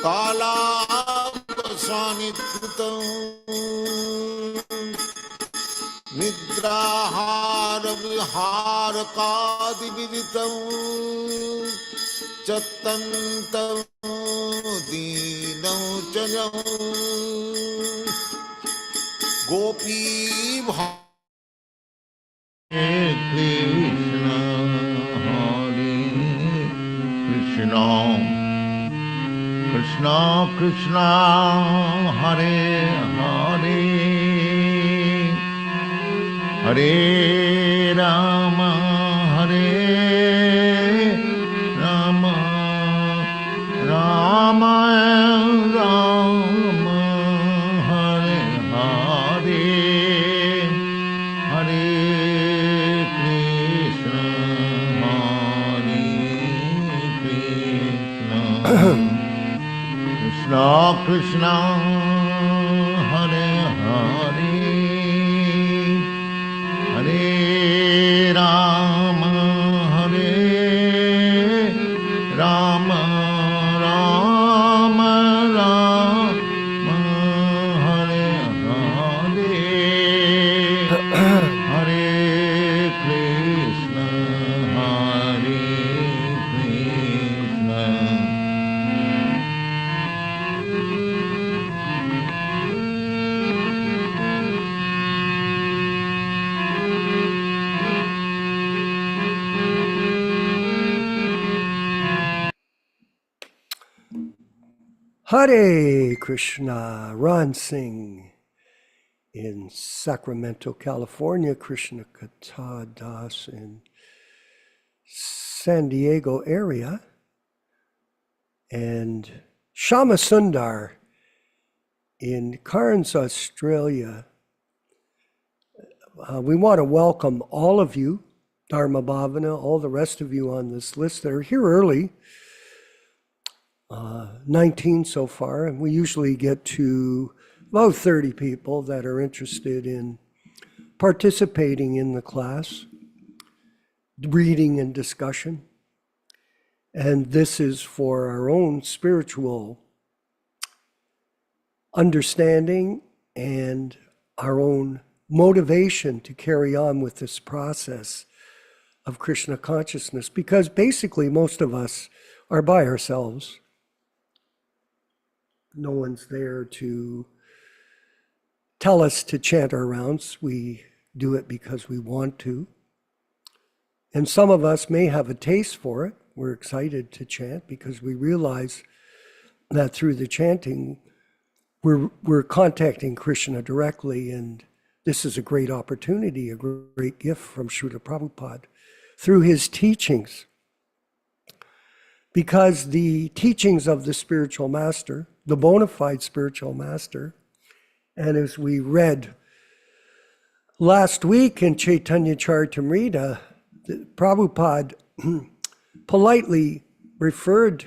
कालावसानिकृतं निद्राहार विहारकादिविदितं चत्तन्तं दीनं च यं गोपी Hare Krishna, Hare Krishna, Krishna Krishna, Hare Hare, Hare Rama, Hare Rama, Rama Rama, Hare Hare, Hare Krishna, Krishna, Hare Hare, Hare Rama, Hare Rama, Rama Rama, Hare Hare, Hare Krishna, Hare Krishna. Hare Krishna, Ron Singh in Sacramento, California, Krishna Consciousness Dāsa in San Diego area, and Shama Sundar in Cairns, Australia. We want to welcome all of you, Dharma Bhavana, all the rest of you on this list that are here early. 19 so far, and we usually get to about 30 people that are interested in participating in the class, reading and discussion. And this is for our own spiritual understanding and our own motivation to carry on with this process of Krishna consciousness, because basically most of us are by ourselves. No one's there to tell us to chant our rounds. We do it because we want to. And some of us may have a taste for it. We're excited to chant because we realize that through the chanting, we're contacting Krishna directly, and this is a great opportunity, a great gift from Srila Prabhupada through his teachings. Because the teachings of the spiritual master, the bona fide spiritual master, and as we read last week in Caitanya-caritāmṛta, Prabhupada politely referred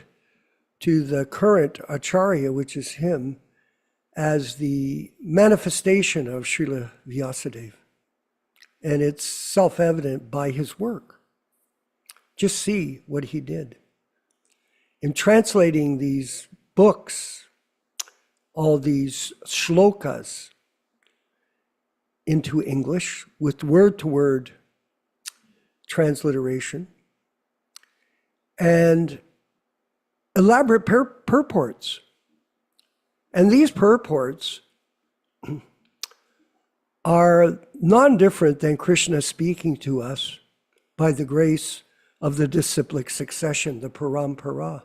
to the current Acharya, which is him, as the manifestation of Srila Vyasadeva. And it's self-evident by his work. Just see what he did. In translating these books, all these shlokas into English with word-to-word transliteration and elaborate purports. And these purports are non-different than Krishna speaking to us by the grace of the disciplic succession, the parampara.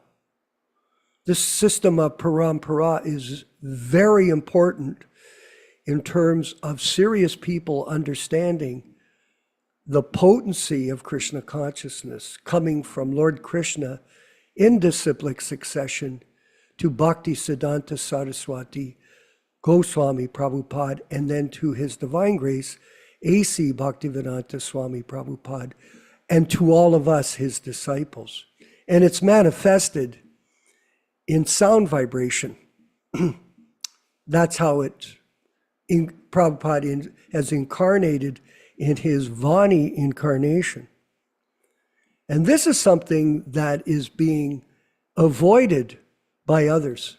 This system of parampara is very important in terms of serious people understanding the potency of Krishna consciousness coming from Lord Krishna in disciplic succession to Bhaktivedanta Saraswati Goswami Prabhupada, and then to His Divine Grace A.C. Bhaktivedanta Swami Prabhupāda, and to all of us, his disciples. And it's manifested in sound vibration. That's how Prabhupada has incarnated in his Vani incarnation. And this is something that is being avoided by others.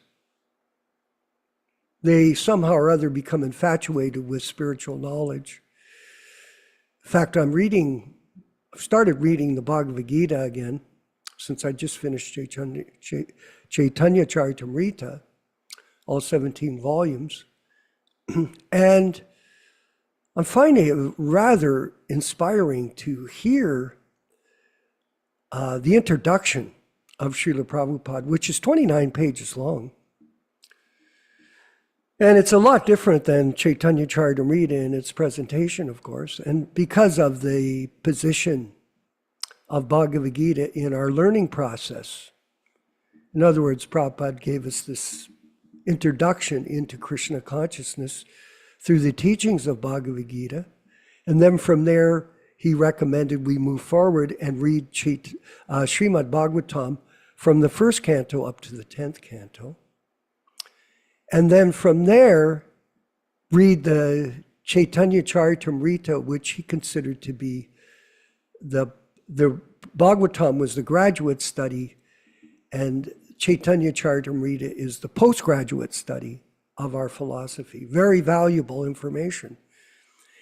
they somehow or other become infatuated with spiritual knowledge. In fact, I've started reading the Bhagavad Gita again, since I just finished Caitanya-caritāmṛta, all 17 volumes. And I'm finding it rather inspiring to hear the introduction of Srila Prabhupada, which is 29 pages long. And it's a lot different than Caitanya-caritāmṛta in its presentation, of course. And because of the position of Bhagavad Gita in our learning process. In other words, Prabhupada gave us this introduction into Krishna consciousness through the teachings of Bhagavad Gita. And then from there, he recommended we move forward and read Srimad Bhagavatam from the first canto up to the 10th canto. And then from there, read the Caitanya-caritāmṛta, which he considered to be the Bhagavatam was the graduate study, and Caitanya-caritāmṛta is the postgraduate study of our philosophy. Very valuable information.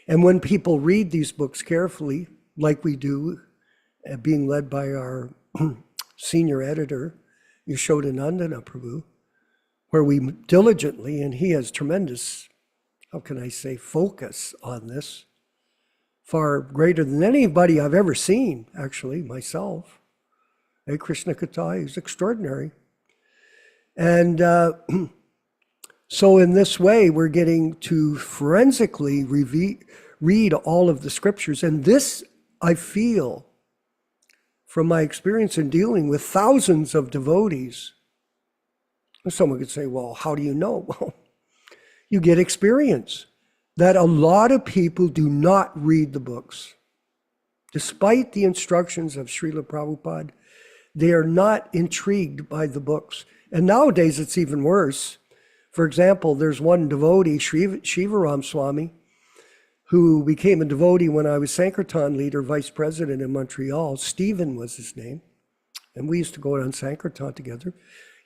And when people read these books carefully, like we do, being led by our senior editor, Yaśodā-nandana Prabhu, where we diligently, and he has tremendous, how can I say, focus on this, far greater than anybody I've ever seen, actually, myself. Hare Krishna Katha is extraordinary. And so in this way, we're getting to forensically read all of the scriptures. And this, I feel, from my experience in dealing with thousands of devotees. Someone could say, well, how do you know? Well, you get experience that a lot of people do not read the books. Despite the instructions of Srila Prabhupada, they are not intrigued by the books. And nowadays it's even worse. For example, there's one devotee, Shivaram Swami, who became a devotee when I was Sankirtan leader, vice president in Montreal. Stephen was his name. And we used to go on Sankirtan together.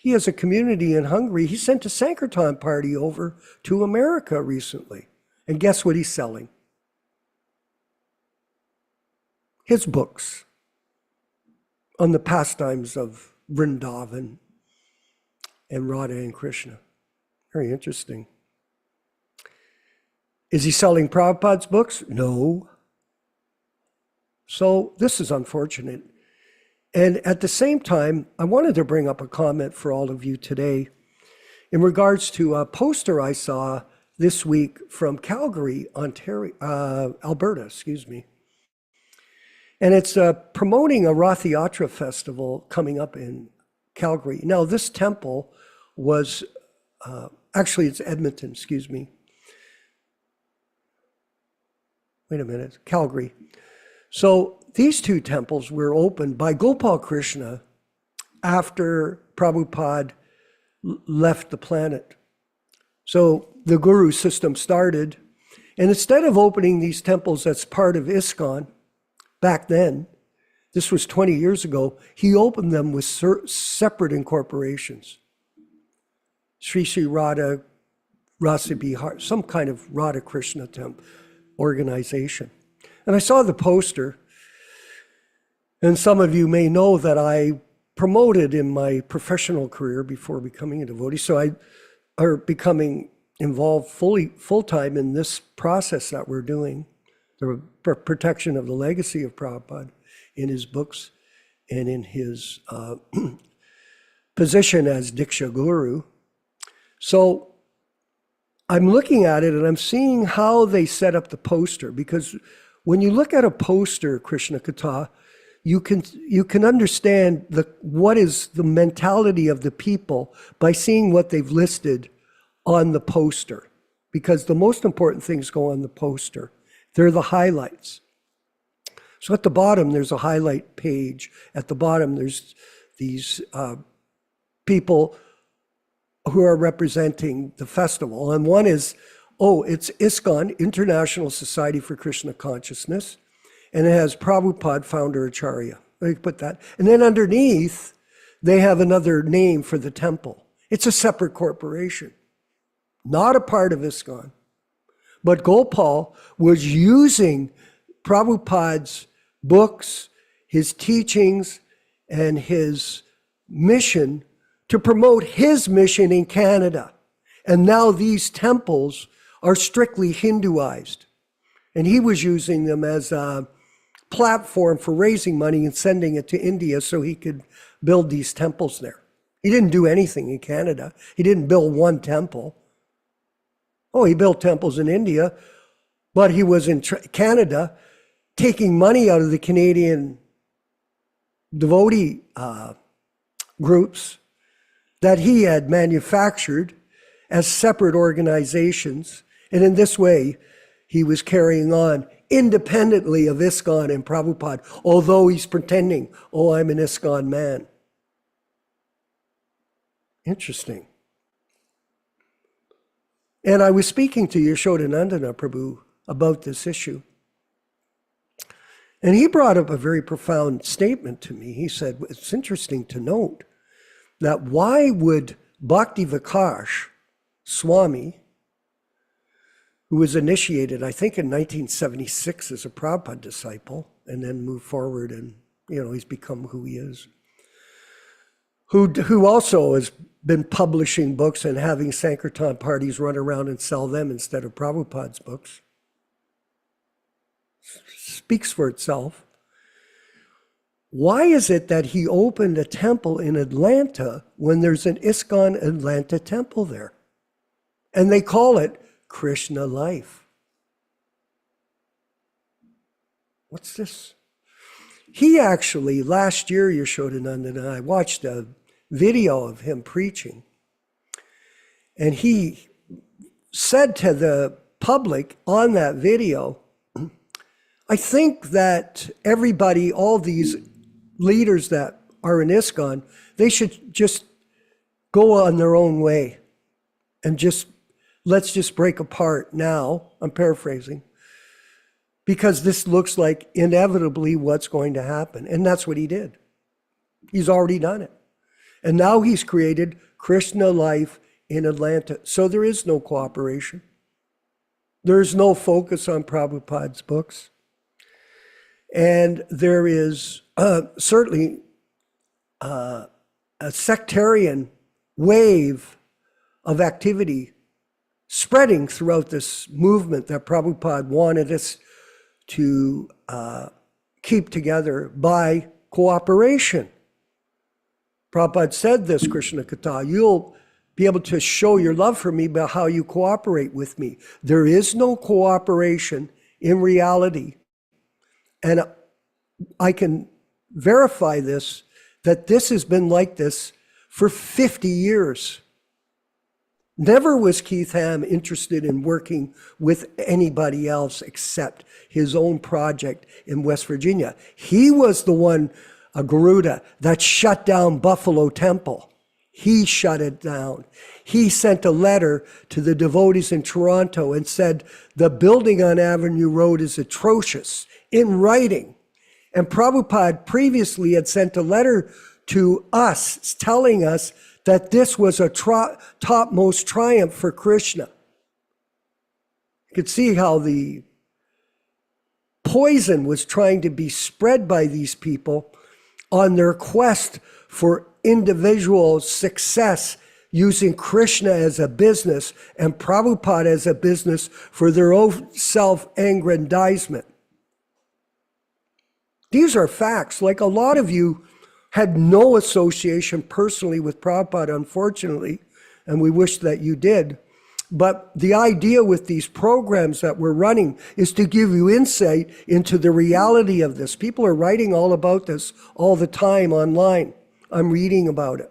He has a community in Hungary. He sent a Sankirtan party over to America recently. And guess what he's selling? His books on the pastimes of Vrindavan and Radha and Krishna. Very interesting. Is he selling Prabhupada's books? No. So this is unfortunate. And at the same time, I wanted to bring up a comment for all of you today in regards to a poster I saw this week from Calgary, Alberta, And it's promoting a Rath Yatra festival coming up in Calgary. Now, this temple was, actually it's Edmonton, Wait a minute, Calgary. So these two temples were opened by Gopal Krishna after Prabhupada left the planet. So the Guru system started, and instead of opening these temples as part of ISKCON, back then, this was 20 years ago, he opened them with separate incorporations. Sri Sri Radha Rasa Bihar, some kind of Radha Krishna temple organization. And I saw the poster, and some of you may know that I promoted in my professional career before becoming a devotee, becoming involved full-time in this process that we're doing, the protection of the legacy of Prabhupada in his books and in his position as Diksha Guru. So I'm looking at it and I'm seeing how they set up the poster, because when you look at a poster, Krishna Katha, you can understand what is the mentality of the people by seeing what they've listed on the poster, because the most important things go on the poster. They're the highlights. So at the bottom, there's a highlight page. At the bottom, there's these people who are representing the festival. And one is, it's ISKCON, International Society for Krishna Consciousness, and it has Prabhupada Founder-Ācārya. They put that. And then underneath, they have another name for the temple. It's a separate corporation. not a part of ISKCON. But Gopal was using Prabhupada's books, his teachings, and his mission to promote his mission in Canada. And now these temples are strictly Hinduized. And he was using them as a platform for raising money and sending it to India so he could build these temples there. He didn't do anything in Canada. He didn't build one temple. Oh, he built temples in India, but he was in Canada taking money out of the Canadian devotee groups that he had manufactured as separate organizations. And in this way, he was carrying on independently of ISKCON and Prabhupada, although he's pretending, oh, I'm an ISKCON man. Interesting. And I was speaking to Yaśodā-nandana Prabhu about this issue. And he brought up a very profound statement to me. He said, it's interesting to note that why would Bhaktivedanta Swami, who was initiated, I think, in 1976 as a Prabhupada disciple, and then moved forward and, he's become who he is, who also has been publishing books and having Sankirtan parties run around and sell them instead of Prabhupada's books. Speaks for itself. Why is it that he opened a temple in Atlanta when there's an ISKCON Atlanta temple there? And they call it Krishna Life. What's this? He actually, last year, Yaśodā-nandana, I watched a video of him preaching. And he said to the public on that video, I think that everybody, all these leaders that are in ISKCON, they should just go on their own way and let's just break apart now. I'm paraphrasing, because this looks like inevitably what's going to happen. And that's what he did. He's already done it. And now he's created Krishna Life in Atlanta. So there is no cooperation. There's no focus on Prabhupada's books. And there is certainly a sectarian wave of activity spreading throughout this movement that Prabhupada wanted us to keep together by cooperation. Prabhupada said this, Krishna Katha, you'll be able to show your love for me by how you cooperate with me. There is no cooperation in reality. And I can verify this, that this has been like this for 50 years. Never was Keith Ham interested in working with anybody else except his own project in West Virginia. He was the one, a Garuda, that shut down Buffalo Temple. He shut it down. He sent a letter to the devotees in Toronto and said, the building on Avenue Road is atrocious, in writing. And Prabhupada previously had sent a letter to us telling us that this was a topmost triumph for Krishna. You could see how the poison was trying to be spread by these people on their quest for individual success, using Krishna as a business and Prabhupada as a business for their own self-aggrandizement. These are facts. Like, a lot of you had no association personally with Prabhupada, unfortunately, and we wish that you did. But the idea with these programs that we're running is to give you insight into the reality of this. People are writing all about this all the time online. I'm reading about it.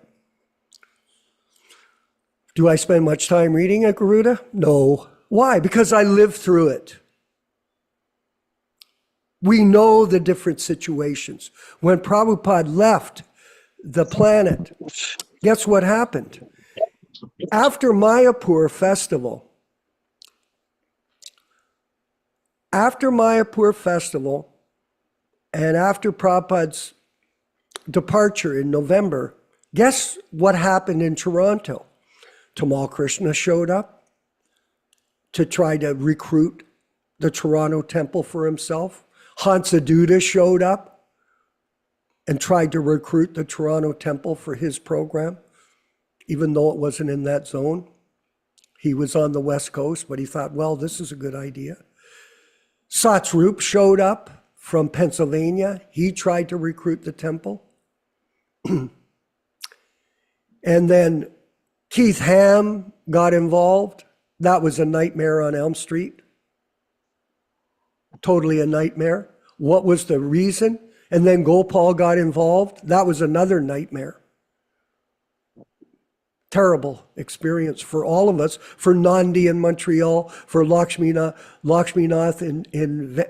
Do I spend much time reading it, Garuda? No. Why? Because I lived through it. We know the different situations. When Prabhupada left the planet, guess what happened? After Mayapur festival, and after Prabhupada's departure in November, guess what happened in Toronto? Tamal Krishna showed up. to try to recruit the Toronto temple for himself. Hansaduda showed up and tried to recruit the Toronto temple for his program, even though it wasn't in that zone. He was on the West Coast, but he thought, well, this is a good idea. Satsrup showed up from Pennsylvania. He tried to recruit the temple. And then Keith Ham got involved. That was a nightmare on Elm Street. Totally a nightmare. What was the reason? And then Gopal got involved. That was another nightmare. Terrible experience for all of us, for Nandi in Montreal, for Lakshminath in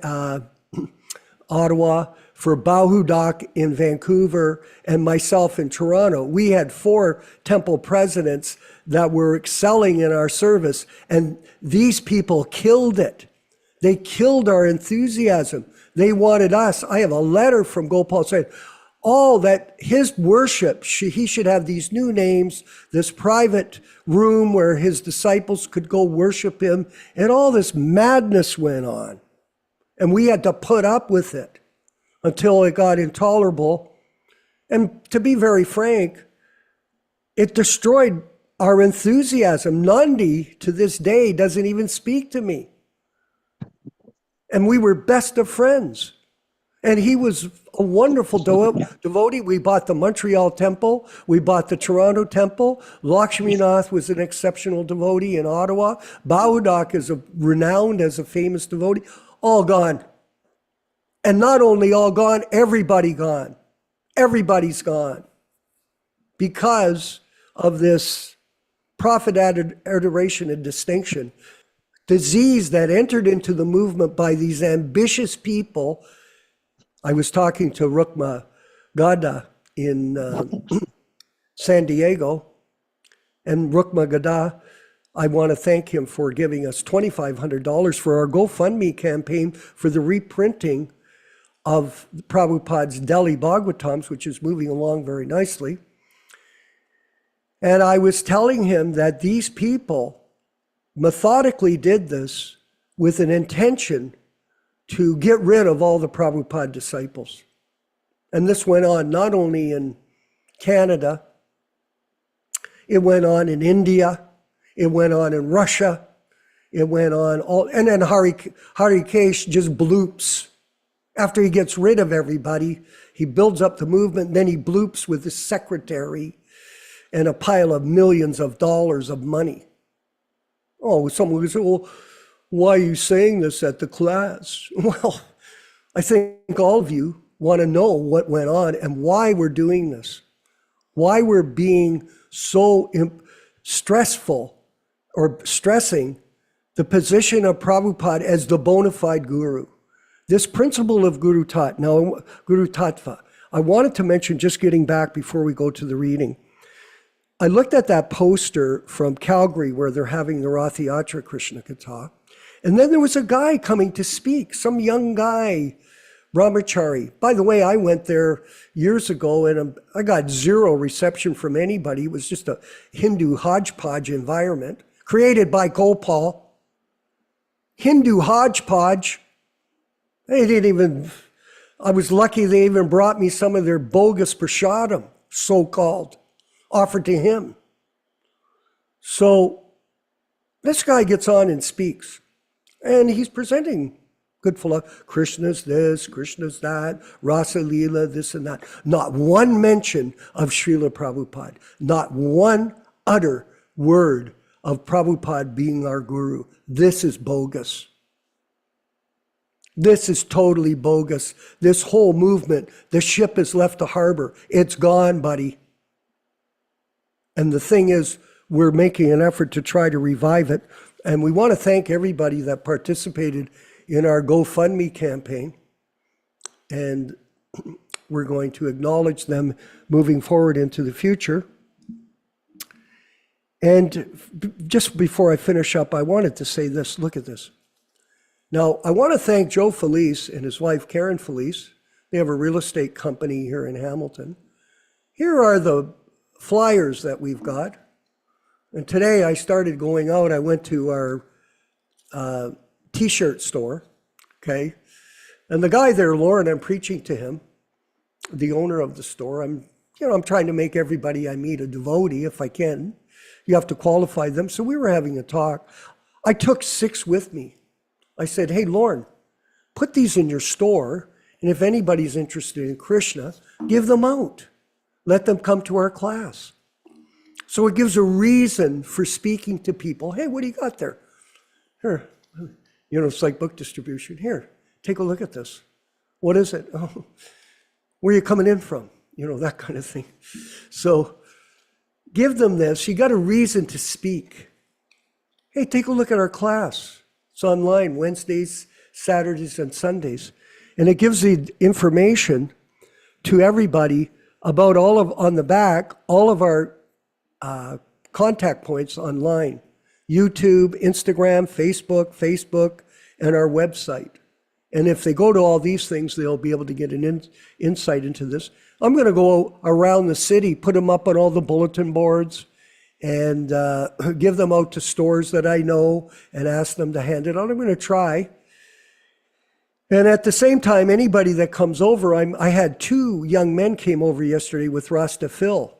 Ottawa, for Bahudak in Vancouver, and myself in Toronto. We had 4 temple presidents that were excelling in our service, and these people killed it. They killed our enthusiasm. They wanted us. I have a letter from Gopal saying, all that his worship, he should have these new names, this private room where his disciples could go worship him, and all this madness went on. And we had to put up with it until it got intolerable. And to be very frank, it destroyed our enthusiasm. Nandi, to this day, doesn't even speak to me. And we were best of friends. And he was a wonderful devotee. We bought the Montreal temple. We bought the Toronto temple. Lakshminath was an exceptional devotee in Ottawa. Bahudak is renowned as a famous devotee. All gone. And not only all gone, everybody gone. Everybody's gone. Because of this profit adoration and distinction, disease that entered into the movement by these ambitious people. I was talking to Rukma Gada in San Diego, and Rukma Gada, I want to thank him for giving us $2,500 for our GoFundMe campaign for the reprinting of Prabhupada's Delhi Bhagavatams, which is moving along very nicely. And I was telling him that these people methodically did this with an intention to get rid of all the Prabhupada disciples. And this went on not only in Canada, it went on in India, it went on in Russia, it went on all, and then Harikesh just bloops. After he gets rid of everybody, he builds up the movement, then he bloops with his secretary and a pile of millions of dollars of money. Oh, someone would say, well, why are you saying this at the class? Well, I think all of you want to know what went on and why we're doing this, why we're being so stressful or stressing the position of Prabhupada as the bona fide guru. This principle of Guru Tat, now Guru Tattva, I wanted to mention, just getting back before we go to the reading. I looked at that poster from Calgary where they're having the Rath-yatra Krishna Katha. And then there was a guy coming to speak, some young guy, brahmachari. By the way, I went there years ago and I got zero reception from anybody. It was just a Hindu hodgepodge environment created by Gopal. Hindu hodgepodge. I was lucky they even brought me some of their bogus prasadam, so-called, offered to him. So this guy gets on and speaks. And he's presenting good philosophy. Krishna's this, Krishna's that, Rasa Leela, this and that. Not one mention of Srila Prabhupada. Not one utter word of Prabhupada being our guru. This is bogus. This is totally bogus. This whole movement, the ship has left the harbor. It's gone, buddy. And the thing is, we're making an effort to try to revive it. And we want to thank everybody that participated in our GoFundMe campaign. And we're going to acknowledge them moving forward into the future. And just before I finish up, I wanted to say this. Look at this. Now, I want to thank Joe Felice and his wife, Karen Felice. They have a real estate company here in Hamilton. Here are the flyers that we've got. And today I started going out. I went to our t-shirt store, okay? And the guy there, Lauren, I'm preaching to him, the owner of the store. I'm trying to make everybody I meet a devotee if I can. You have to qualify them. So we were having a talk. I took 6 with me. I said, hey, Lauren, put these in your store. And if anybody's interested in Krishna, give them out. Let them come to our class. So it gives a reason for speaking to people. Hey, what do you got there? Here, it's like book distribution. Here, take a look at this. What is it? Oh, where are you coming in from? That kind of thing. So give them this. You got a reason to speak. Hey, take a look at our class. It's online Wednesdays, Saturdays, and Sundays. And it gives the information to everybody about on the back, all of our contact points online. YouTube, Instagram, Facebook, and our website. And if they go to all these things, they'll be able to get an insight into this. I'm going to go around the city, put them up on all the bulletin boards, and give them out to stores that I know and ask them to hand it out. I'm going to try. And at the same time, anybody that comes over, I had 2 young men came over yesterday with Rasta Phil,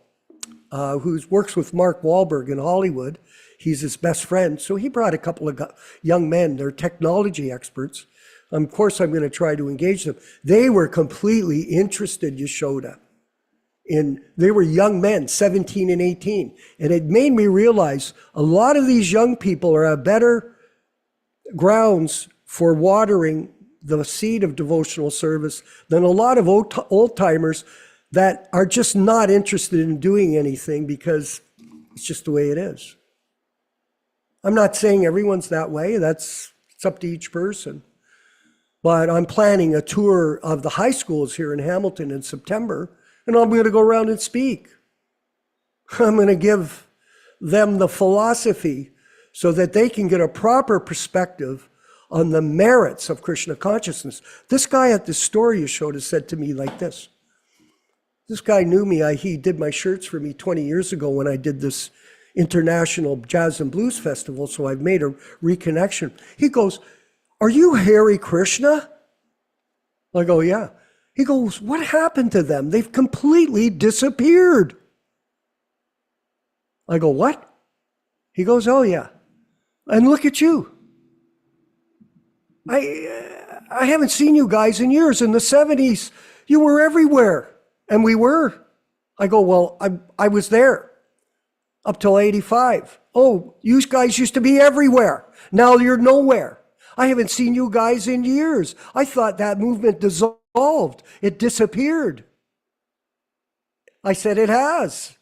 who works with Mark Wahlberg in Hollywood. He's his best friend. So he brought a couple of young men. They're technology experts. Of course, I'm going to try to engage them. They were completely interested, Yaśodā. They were young men, 17 and 18. And it made me realize a lot of these young people are at better grounds for watering the seed of devotional service than a lot of old-timers that are just not interested in doing anything because it's just the way it is. I'm not saying everyone's that way. It's up to each person. But I'm planning a tour of the high schools here in Hamilton in September, and I'm going to go around and speak. I'm going to give them the philosophy so that they can get a proper perspective on the merits of Krishna consciousness. This guy at the store Yaśodā said to me like this. This guy knew me. He did my shirts for me 20 years ago when I did this International Jazz and Blues Festival, so I've made a reconnection. He goes, are you Hare Krishna? I go, yeah. He goes, what happened to them? They've completely disappeared. I go, what? He goes, oh yeah. And look at you. I haven't seen you guys in years. In the 70s, you were everywhere. And we were. I go, well, I was there up till 85. Oh, you guys used to be everywhere. Now you're nowhere. I haven't seen you guys in years. I thought that movement dissolved. It disappeared. I said, it has.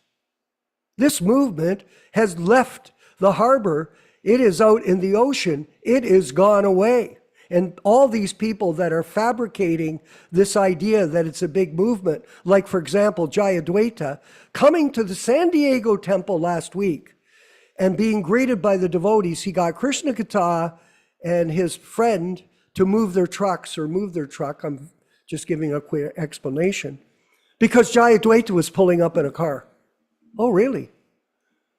This movement has left the harbor. It is out in the ocean. It is gone away. And all these people that are fabricating this idea that it's a big movement, like, for example, Jayadvaita, coming to the San Diego temple last week and being greeted by the devotees, he got Krishna Kata and his friend to move their truck. I'm just giving a quick explanation. Because Jayadvaita was pulling up in a car. Oh, really?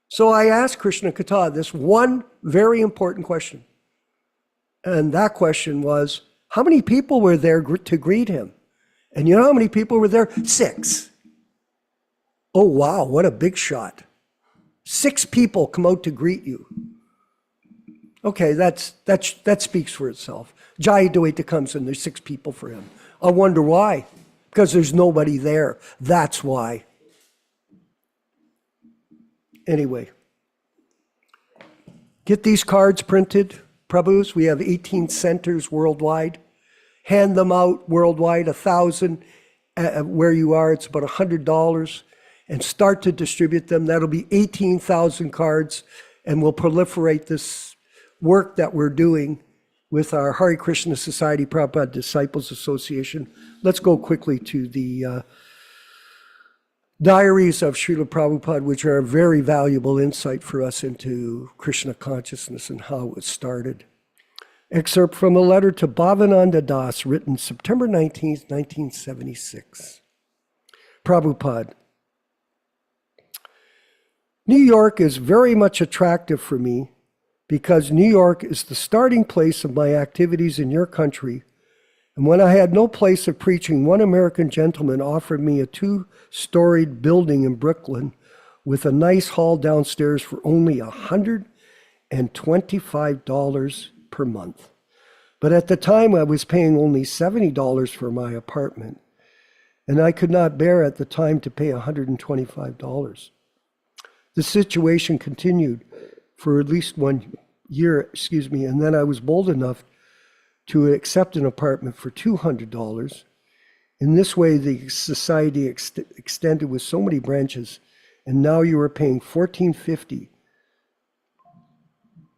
So I asked Krishna Kata this one very important question. And that question was, how many people were there to greet him? And you know how many people were there? 6. Oh, wow, what a big shot. 6 people come out to greet you. Okay, that speaks for itself. Jayadvaita comes and there's 6 people for him. I wonder why. Because there's nobody there. That's why. Anyway, get these cards printed. Prabhus, we have 18 centers worldwide. Hand them out worldwide, 1,000 where you are, it's about $100, and start to distribute them. That'll be 18,000 cards, and we'll proliferate this work that we're doing with our Hare Krishna Society, Prabhupada Disciples Association. Let's go quickly to the diaries of Srila Prabhupada, which are a very valuable insight for us into Krishna consciousness and how it started. Excerpt from a letter to Bhaktivedanta Dāsa, written September 19th, 1976. Prabhupada. New York is very much attractive for me because New York is the starting place of my activities in your country. And when I had no place of preaching, one American gentleman offered me a 2-storied building in Brooklyn with a nice hall downstairs for only $125 per month. But at the time, I was paying only $70 for my apartment, and I could not bear at the time to pay $125. The situation continued for at least 1 year, and then I was bold enough to accept an apartment for $200. In this way, the society extended with so many branches, and now you are paying $14.50.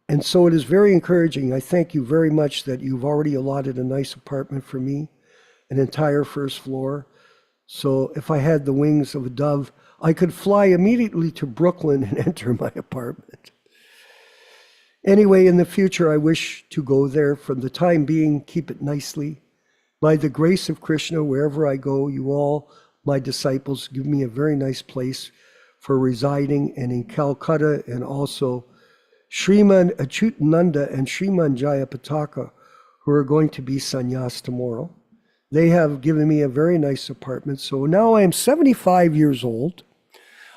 And so it is very encouraging. I thank you very much that you've already allotted a nice apartment for me, an entire first floor. So if I had the wings of a dove, I could fly immediately to Brooklyn and enter my apartment. Anyway, in the future, I wish to go there. For the time being, keep it nicely. By the grace of Krishna, wherever I go, you all, my disciples, give me a very nice place for residing, and in Calcutta, and also Sriman Achyutananda and Sriman Jayapataka, who are going to be sannyas tomorrow. They have given me a very nice apartment. So now I am 75 years old.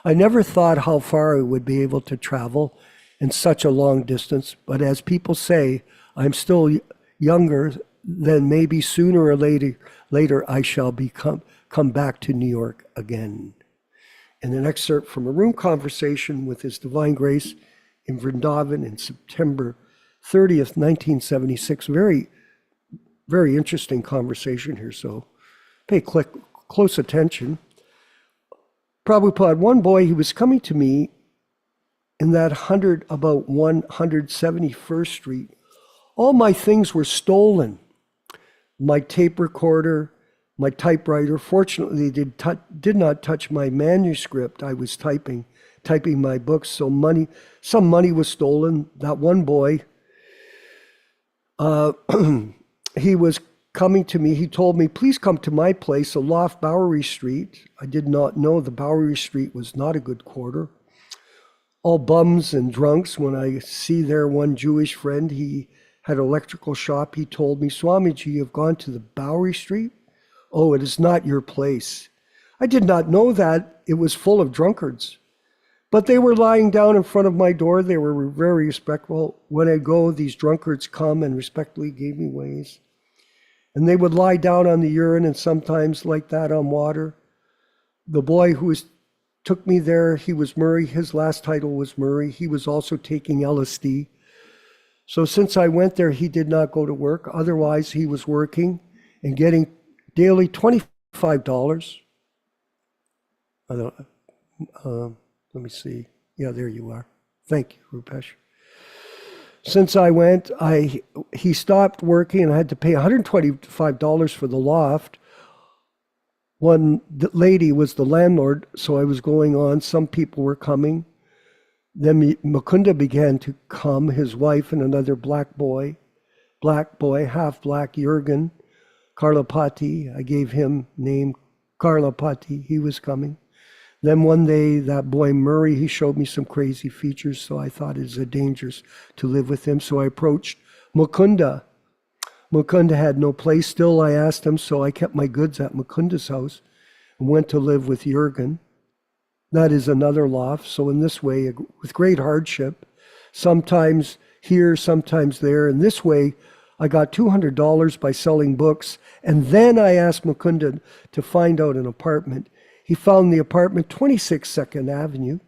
I never thought how far I would be able to travel in such a long distance, but as people say, I'm still younger than maybe sooner or later I shall come back to New York again. And an excerpt from a room conversation with His Divine Grace in Vrindavan in September 30th, 1976. Very, very interesting conversation here, so pay close attention. Prabhupada, one boy, he was coming to me in that about 171st Street. All my things were stolen. My tape recorder, my typewriter. Fortunately, did not touch my manuscript. I was typing my books. So some money was stolen. That one boy, he was coming to me. He told me, please come to my place, a loft, Bowery Street. I did not know the Bowery Street was not a good quarter. All bums and drunks. When I see there one Jewish friend, he had an electrical shop. He told me, Swamiji, you have gone to the Bowery Street? Oh, it is not your place. I did not know that. It was full of drunkards. But they were lying down in front of my door. They were very respectful. When I go, these drunkards come and respectfully gave me ways. And they would lie down on the urine and sometimes like that on water. The boy who took me there, he was Murray. His last title was Murray. He was also taking LSD. So since I went there, he did not go to work. Otherwise, he was working and getting daily $25. Let me see. Yeah, there you are. Thank you, Rupesh. Since I went, he stopped working and I had to pay $125 for the loft. One lady was the landlord, so I was going on. Some people were coming. Then Mukunda began to come, his wife and another black boy, half black, Jürgen Karlapati. I gave him name Karlapati. He was coming. Then one day, that boy Murray, he showed me some crazy features, so I thought it was dangerous to live with him. So I approached Mukunda. Mukunda had no place. Still, I asked him, so I kept my goods at Mukunda's house and went to live with Jürgen. That is another loft. So in this way, with great hardship, sometimes here, sometimes there. In this way, I got $200 by selling books. And then I asked Mukunda to find out an apartment. He found the apartment, 26 2nd Avenue,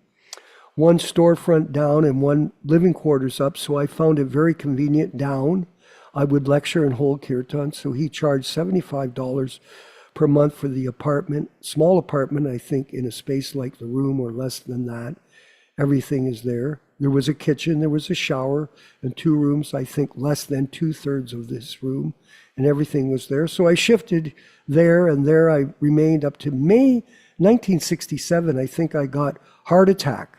one storefront down and one living quarters up. So I found it very convenient down. I would lecture and hold kirtan. So he charged $75 per month for the apartment. Small apartment, I think, in a space like the room or less than that. Everything is there. There was a kitchen, there was a shower, and 2 rooms, I think less than 2/3 of this room, and everything was there. So I shifted there, and there I remained up to May 1967. I think I got heart attack.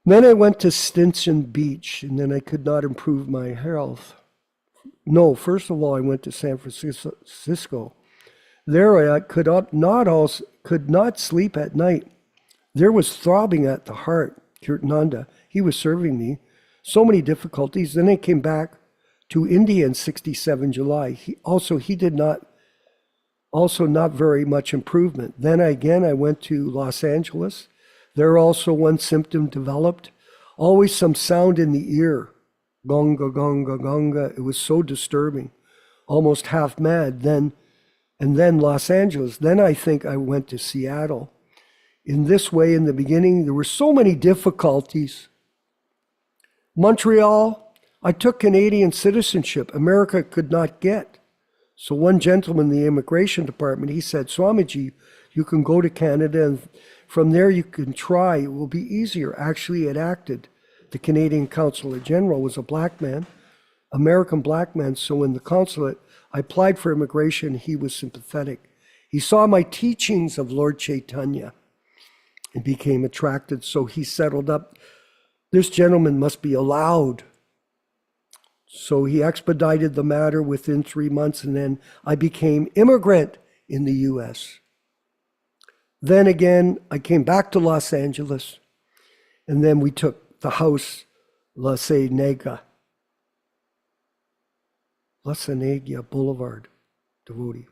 Then I went to Stinson Beach, and then I could not improve my health. No, first of all, I went to San Francisco. There I could not sleep at night. There was throbbing at the heart. Kirtananda, he was serving me. So many difficulties. Then I came back to India in 67 July. He did not, also not very much improvement. Then again, I went to Los Angeles. There also one symptom developed. Always some sound in the ear. Gonga, gonga, gonga. It was so disturbing. Almost half mad. And then Los Angeles. Then I think I went to Seattle. In this way, in the beginning, there were so many difficulties. Montreal, I took Canadian citizenship. America could not get. So one gentleman in the immigration department, he said, Swamiji, you can go to Canada and from there you can try. It will be easier. Actually, it acted. The Canadian Consulate General was a black man, American black man. So in the consulate, I applied for immigration. He was sympathetic. He saw my teachings of Lord Chaitanya and became attracted. So he settled up. This gentleman must be allowed. So he expedited the matter within 3 months, and then I became immigrant in the US. Then again, I came back to Los Angeles, and then we took the house, La Cienega Boulevard, devotee.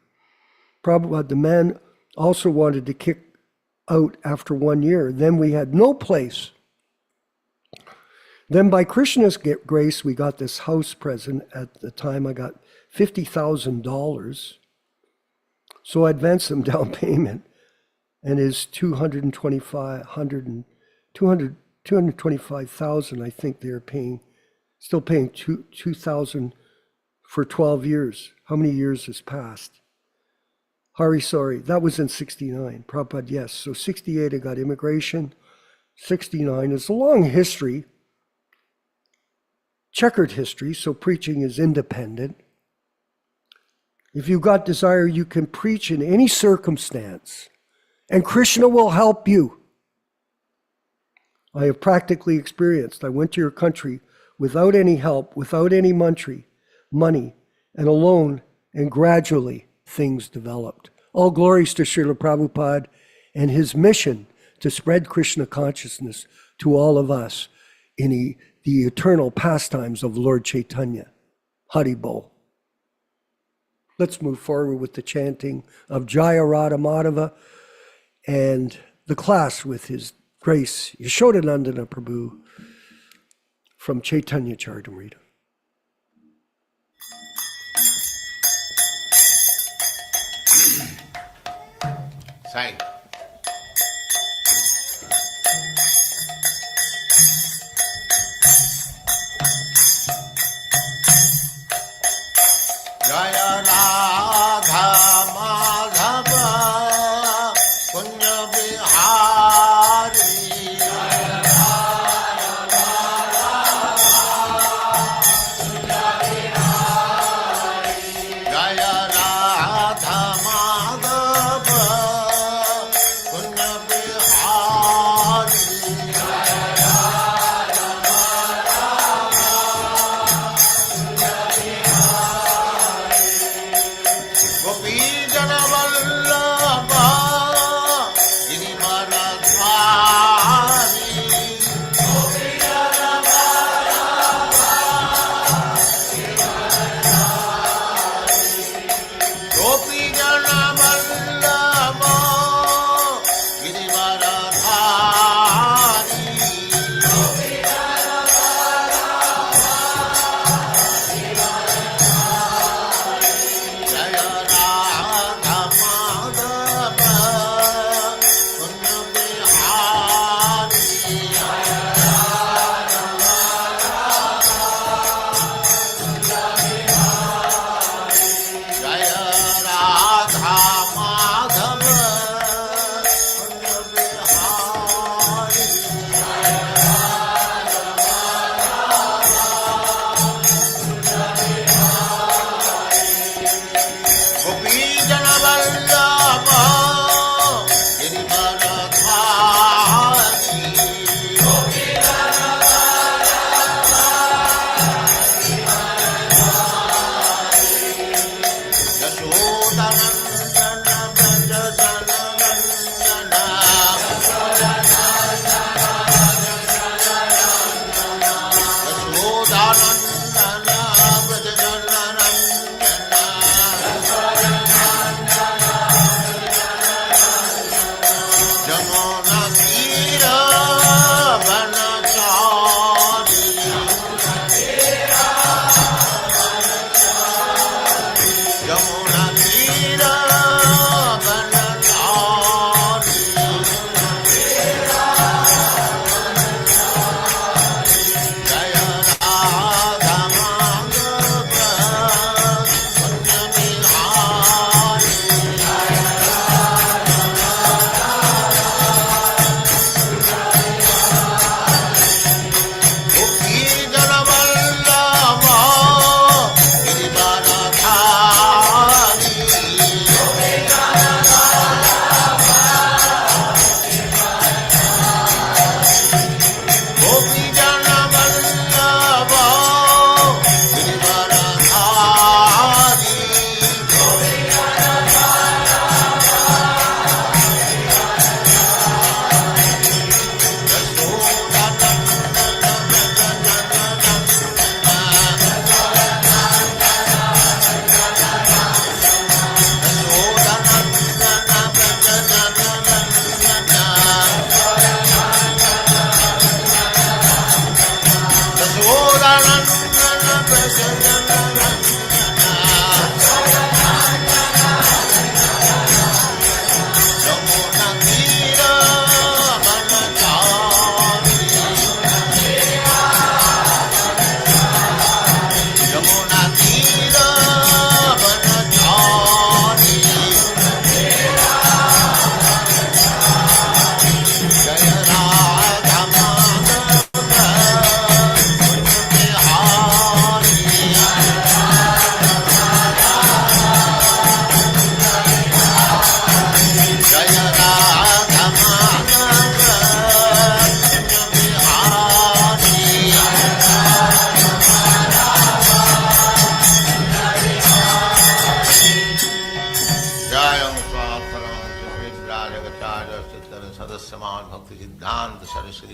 Prabhupada, the man also wanted to kick out after 1 year. Then we had no place. Then by Krishna's grace, we got this house present. At the time, I got $50,000. So I advanced some down payment, and is 225,000. I think they're paying, still paying 2,000 for 12 years. How many years has passed? Sorry, that was in 69. Prabhupada, yes. So 68, I got immigration. 69 is a long history. Checkered history, so preaching is independent. If you've got desire, you can preach in any circumstance, and Krishna will help you. I have practically experienced. I went to your country without any help, without any money, and alone, and gradually things developed. All glories to Srila Prabhupada and his mission to spread Krishna consciousness to all of us in the eternal pastimes of Lord Chaitanya. Haribol. Let's move forward with the chanting of Jaya Radha Madhava and the class with His Grace Yaśodā-nandana Prabhu from Caitanya-caritāmṛta. Sai. Jaya Radha Madhava Punya Bihari. Jaya Radha Madhava Punya Bihari. Jaya Radha Madhava Punya Bihari. Jaya Radha Gopi Jana Vallabha Girivaradhari. Gopi Jana Vallabha Girivaradhari. Gopi Jana Vallabha Girivaradhari. Gopi Jana Jaya Radha Madhava Punya Bihari. Jaya Radha Jaya Radha Madhava Punya Bihari. Jaya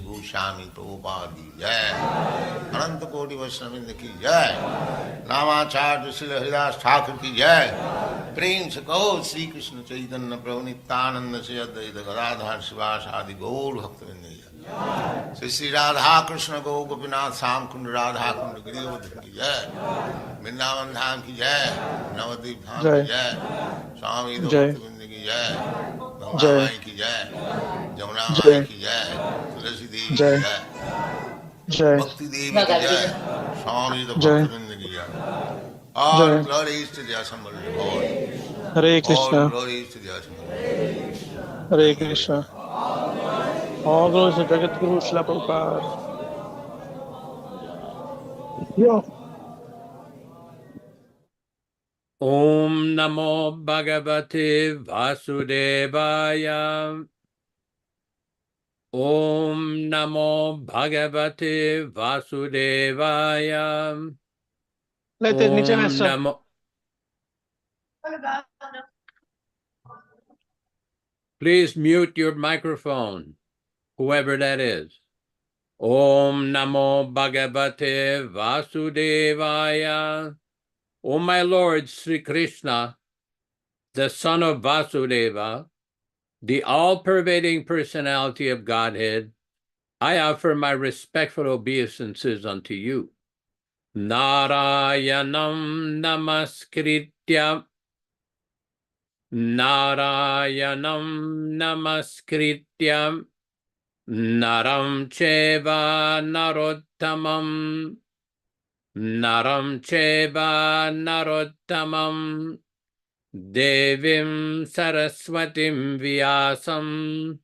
Goswami Prabhupada ki jai, Ananta Koti Vaishnavrinda ki jai, Namacharya Srila Haridas Thakur ki jai, Prem se kaho Sri Krishna Chaitanya Prabhu Nityananda Sri Advaita Gadadhar Sivas Adi Gaur Bhaktivinoda ki jai, Sri Sri Radha Krishna Gaur Gopinath Sam Kund Radha Kund Girivardhan ki jai, Vrindavan Dham ki jai, Navadvip Dham ki jai, Swami Bhaktivinoda ki jai, Ganga Mai ki jai, Jamuna Mai ki jai, Tulasi Devi ki jai, Bhakti Devi ki jai, Swami Bhaktivinoda ki jai. All glories to the assembled Lord. Hare Krishna. All glories to the assembled Lord. Hare Krishna. All glories to Jagat Guru Srila Prabhupada. Om Namo Bhagavate Vasudevaya. Om Namo Bhagavate Vasudevaya. Leite niche Om messo. Namo. Please mute your microphone, whoever that is. Om Namo Bhagavate Vasudevaya. O my Lord Sri Krishna, the son of Vasudeva, the all-pervading personality of Godhead, I offer my respectful obeisances unto you. Narayanam namaskritya. Narayanam namaskritya. Naram cheva narottamam. Naram cheva narottamam. Devim saraswatim vyasam.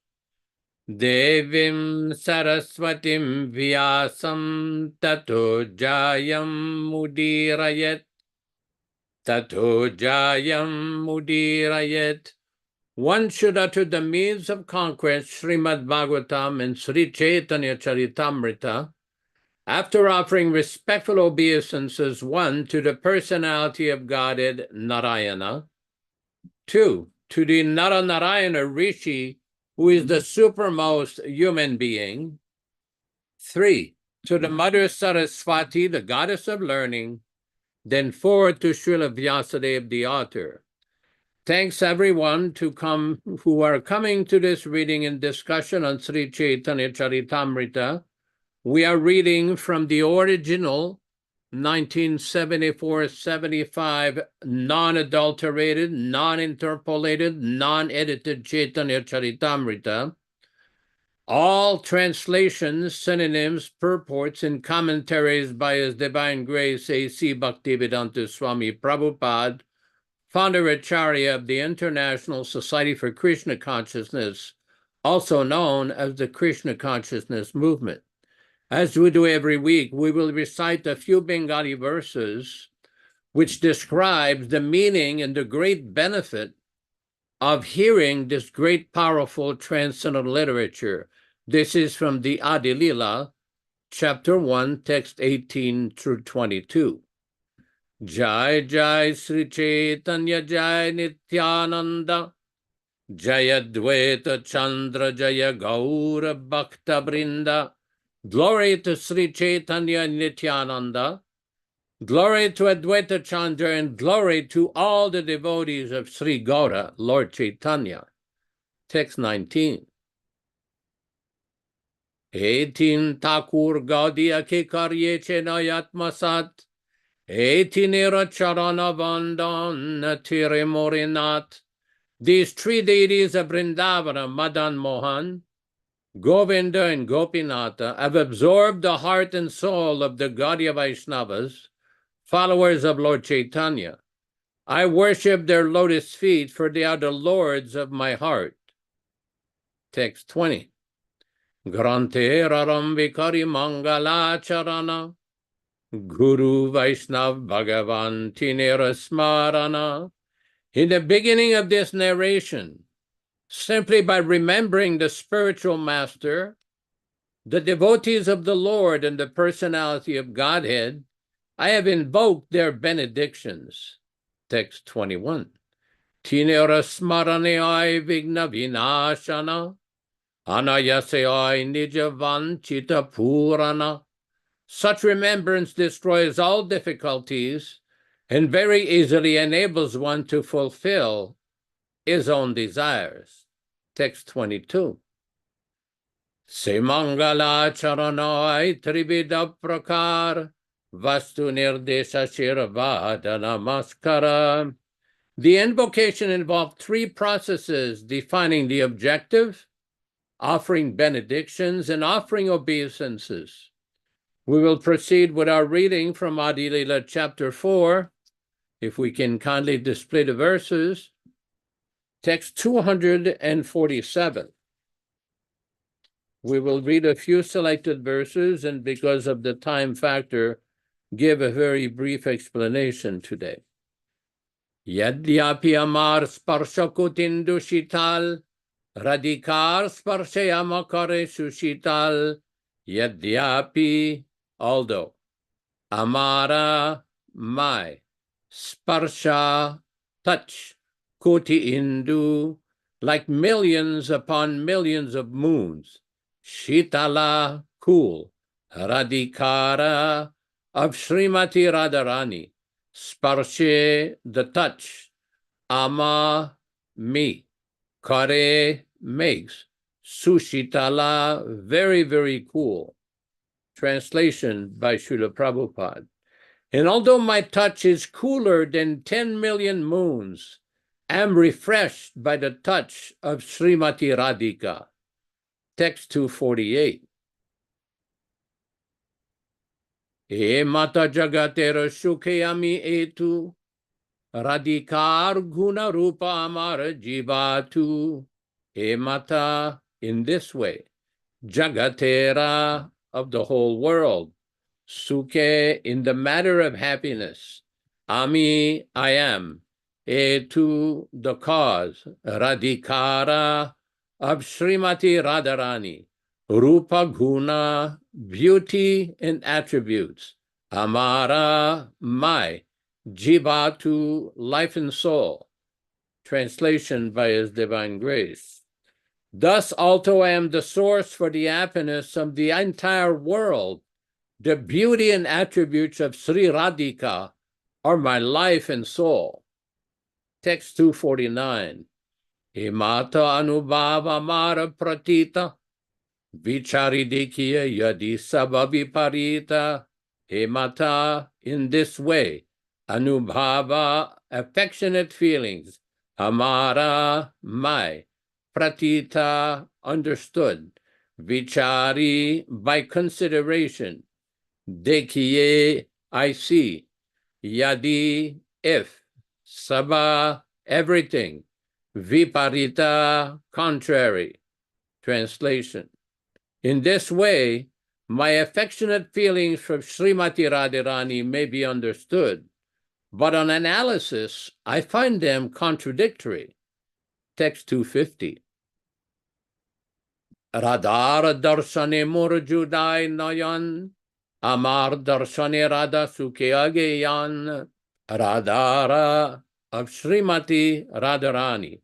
Devim saraswatim vyasam. Tato jayam mudirayat. Tato jayam mudirayat. One should utter the means of conquest, Srimad Bhagavatam and Sri Caitanya-caritāmṛta, after offering respectful obeisances, 1, to the personality of Godhead, Narayana, 2, to the Naranarayana Rishi, who is the supermost human being, 3, to the Mother Saraswati, the goddess of learning, then 4, to Srila Vyasadeva, the author. Thanks everyone who are coming to this reading and discussion on Sri Caitanya-caritāmṛta. We are reading from the original 1974-75 non-adulterated, non-interpolated, non-edited Caitanya-caritāmṛta. All translations, synonyms, purports, and commentaries by His Divine Grace A.C. Bhaktivedanta Swami Prabhupāda, Founder-Ācārya of the International Society for Krishna Consciousness, also known as the Krishna Consciousness Movement. As we do every week, we will recite a few Bengali verses which describes the meaning and the great benefit of hearing this great, powerful, transcendental literature. This is from the Adi Lila, chapter 1, text 18 through 22. Jai Jai Sri Caitanya Jai Nityananda Jaya Dvaita Chandra Jaya Gaura Bhakta Brinda. Glory to Sri Caitanya Nityananda, glory to Advaita Chandra, and glory to all the devotees of Sri Gaura, Lord Chaitanya. Text 19. 18 Thakur Gaudiya ke karye chenayatma sat, 18 Charana Vandan Tire Morinat. These 3 deities of Vrindavana, Madan Mohan, Govinda, and Gopinatha, have absorbed the heart and soul of the Gaudiya Vaishnavas, followers of Lord Chaitanya. I worship their lotus feet, for they are the lords of my heart. Text 20. Grante Raram Vikari Mangala Charana Guru Vaishnav Bhagavan Tinera Smarana. In the beginning of this narration, simply by remembering the spiritual master, the devotees of the Lord and the personality of Godhead, I have invoked their benedictions. Text 21. Tinera Smarane Vigna Vinashana Anayasayai nijavanchita purana. Such remembrance destroys all difficulties and very easily enables one to fulfill his own desires. Text 22. Semangala charanai trivida prakar vastu nirdesha shiravada namaskara. The invocation involved three processes: defining the objective, offering benedictions, and offering obeisances. We will proceed with our reading from Adi Lila chapter 4. If we can kindly display the verses. Text 247. We will read a few selected verses, and because of the time factor, give a very brief explanation today. Yadyapi amar sparshakutindu shital, radikar sparshayamakare sushital, yadyapi, although, amara, my, sparsha, touch, kuti indu, like millions upon millions of moons, shitala, cool, radikara, of Srimati Radharani, sparshe, the touch, ama, me, kare, makes, sushitala, very, very cool. Translation by Srila Prabhupada. And although my touch is cooler than 10 million moons, I am refreshed by the touch of Srimati Radhika. Text 248. E mata jagatera shukeyami etu, radikar guna rupa amara jivatu. E mata, in this way, jagatera, of the whole world, suke, in the matter of happiness, ami, I am, etu, the cause, radikara, of Srimati Radharani, rupa guna, beauty and attributes, amara, my, jivatu, life and soul. Translation by His Divine Grace. Thus also I am the source for the happiness of the entire world. The beauty and attributes of Sri Radhika are my life and soul. Text 249. Himata anubhava mara pratita, vicharidikya yadi sabavi parita. Himata, in this way, anubhava, affectionate feelings, amara, my, pratita, understood, vichari, by consideration, dekhiye, I see, yadi, if, sabha, everything, viparita, contrary. Translation. In this way, my affectionate feelings for Srimati Radharani may be understood, but on analysis, I find them contradictory. Text 250. Radhara darshane murjudai nayan, amar darshane radha sukhe ageyan. Radhara, of Srimati Radharani,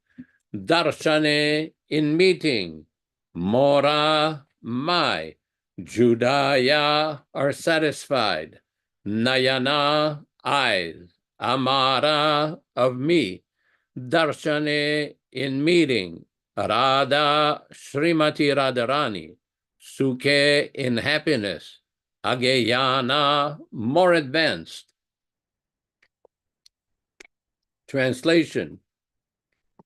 darshane, in meeting, mora, my, judaya, are satisfied, nayana, eyes, amara, of me, darshane, in meeting, Radha, Srimati Radharani, Sukhe, in happiness, Ageyana, more advanced. Translation.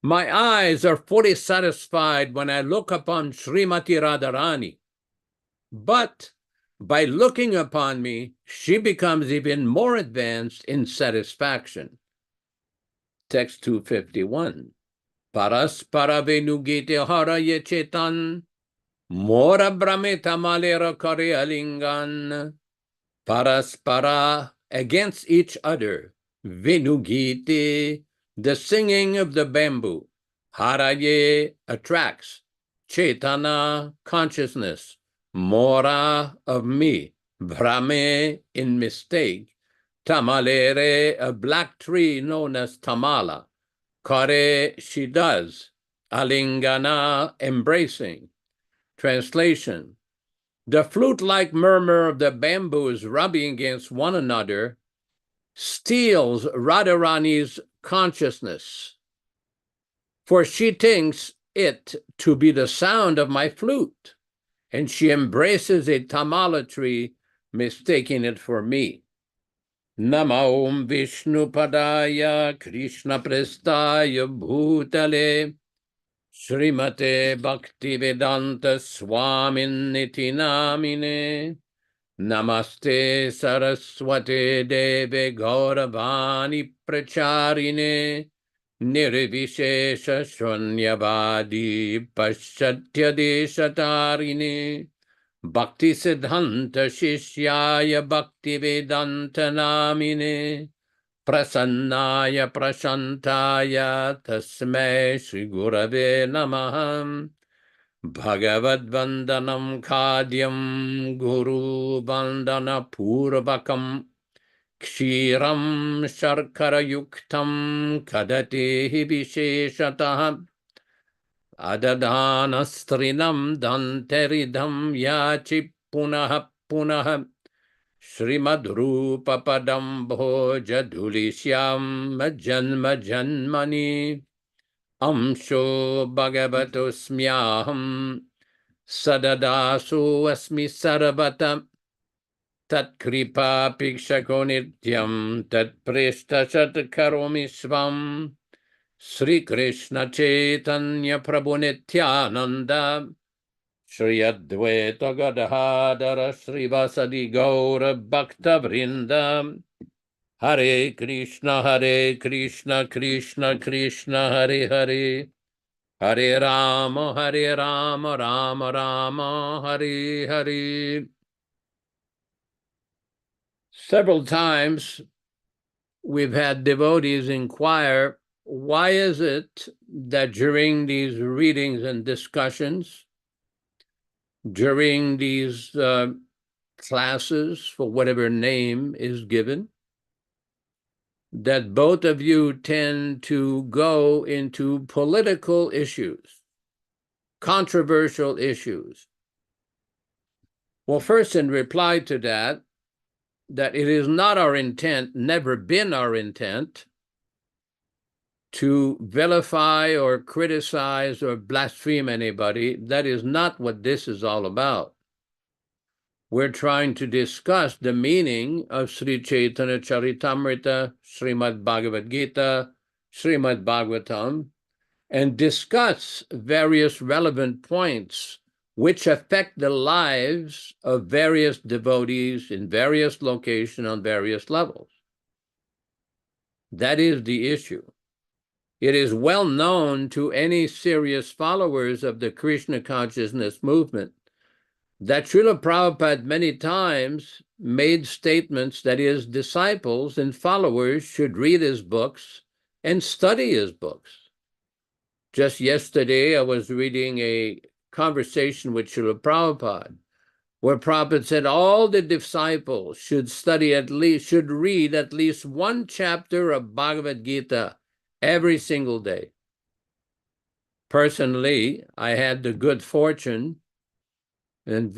My eyes are fully satisfied when I look upon Srimati Radharani, but by looking upon me, she becomes even more advanced in satisfaction. Text 251. Paraspara venugite hara ye chetan, mora brahmeta malera kare alingan. Paraspara, against each other, venugite, the singing of the bamboo, haraye, attracts, chetana, consciousness, mora, of me, brahme, in mistake, tamalere, a black tree known as tamala, kare, she does, alingana, embracing, Translation: the flute-like murmur of the bamboos rubbing against one another steals Radharani's consciousness, for she thinks it to be the sound of my flute, and she embraces a tamala tree, mistaking it for me. Nama Om Vishnu Padaya Krishna Prestaya Bhutale Srimate Bhaktivedanta Swami Namine Namaste Saraswate Deve Gauravani Pracharine Nirvishesha Shunyavadi Paschatya Deshatarine Bhakti Siddhanta Shishyaya Bhaktivedanta Namine Prasannaya Prashantaya Tasmai Shri Gurave Namaham Bhagavad Vandanam Khadyam Guru Vandana Purvakam Kshiram Sharkara Yuktam Kadati Visheshatah Adadhanastrinam Danteridham Yachi Punaha Punaha Srimad Rupa Padam Bhoja Dhulishyam Janma Janmani Amsho Bhagavato Smyaham Sadadasu Asmi Sarvata Tat Kripa Pikshako Nityam Tat Preshta Shat Karomi Svam Sri Krishna Chaitanya Prabhu Nityananda Shri Advaita Gadadhara Sri Vasadi Gaura Bhakta Vrinda Hare Krishna Krishna Krishna Hare Hare Hare Rama Rama Rama Hare Hare. Several times we've had devotees inquire, why is it that during these readings and discussions, during these classes, for whatever name is given, that both of you tend to go into political issues, controversial issues? Well, first, in reply to that it is not our intent, never been our intent, to vilify or criticize or blaspheme anybody. That is not what this is all about. We're trying to discuss the meaning of Sri Caitanya-caritāmṛta, Srimad Bhagavad Gita, Srimad Bhagavatam, and discuss various relevant points which affect the lives of various devotees in various locations on various levels. That is the issue. It is well known to any serious followers of the Krishna Consciousness movement that Srila Prabhupada many times made statements that his disciples and followers should read his books and study his books. Just yesterday, I was reading a conversation with Srila Prabhupada, where Prabhupada said all the disciples should read at least one chapter of Bhagavad Gita every single day. Personally, I had the good fortune and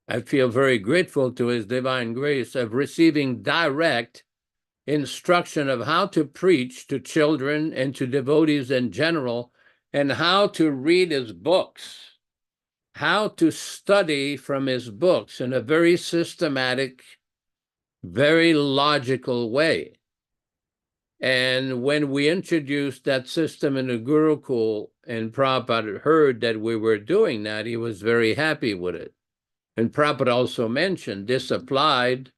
I feel very grateful to His Divine Grace of receiving direct instruction of how to preach to children and to devotees in general, and how to read his books, how to study from his books in a very systematic, very logical way. And when we introduced that system in the Gurukul, and Prabhupada heard that we were doing that, he was very happy with it. And Prabhupada also mentioned this applied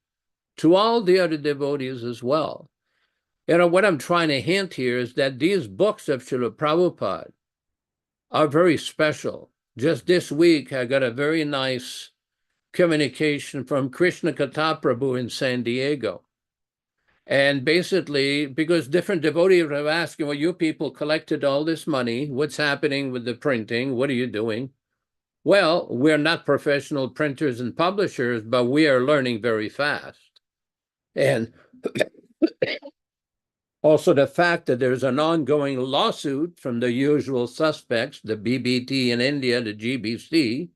to all the other devotees as well. You know, what I'm trying to hint here is that these books of Srila Prabhupada are very special. Just this week, I got a very nice communication from Krishna Katha Prabhu in San Diego. And basically, because different devotees are asking, well, you people collected all this money. What's happening with the printing? What are you doing? Well, we're not professional printers and publishers, but we are learning very fast. And Also, the fact that there's an ongoing lawsuit from the usual suspects, the BBT in India, the GBC,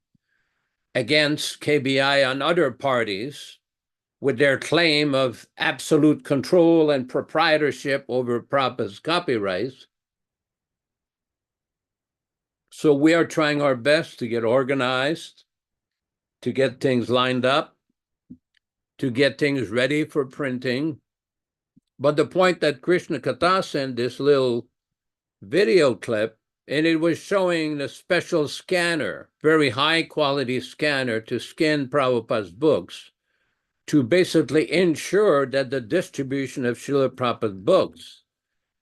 against KBI and other parties with their claim of absolute control and proprietorship over Prabhupada's copyrights. So we are trying our best to get organized, to get things lined up, to get things ready for printing. But the point that Krishna Katha sent this little video clip, and it was showing the special scanner, very high quality scanner to scan Prabhupada's books, to basically ensure that the distribution of Srila Prabhupada's books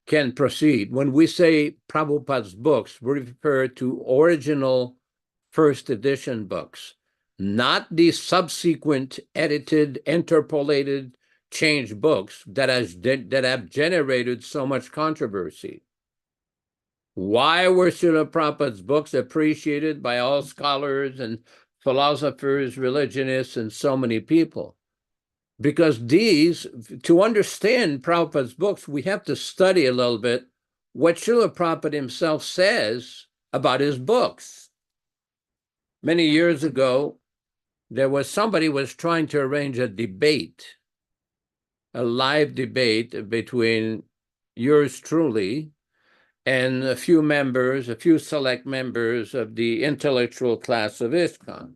can proceed. When we say Prabhupada's books, we refer to original first edition books, not the subsequent edited, interpolated, changed books that have generated so much controversy. Why were Srila Prabhupada's books appreciated by all scholars and philosophers, religionists, and so many people? Because to understand Prabhupada's books, we have to study a little bit what Srila Prabhupada himself says about his books. Many years ago, somebody was trying to arrange a debate, a live debate between yours truly and a few select members of the intellectual class of ISKCON.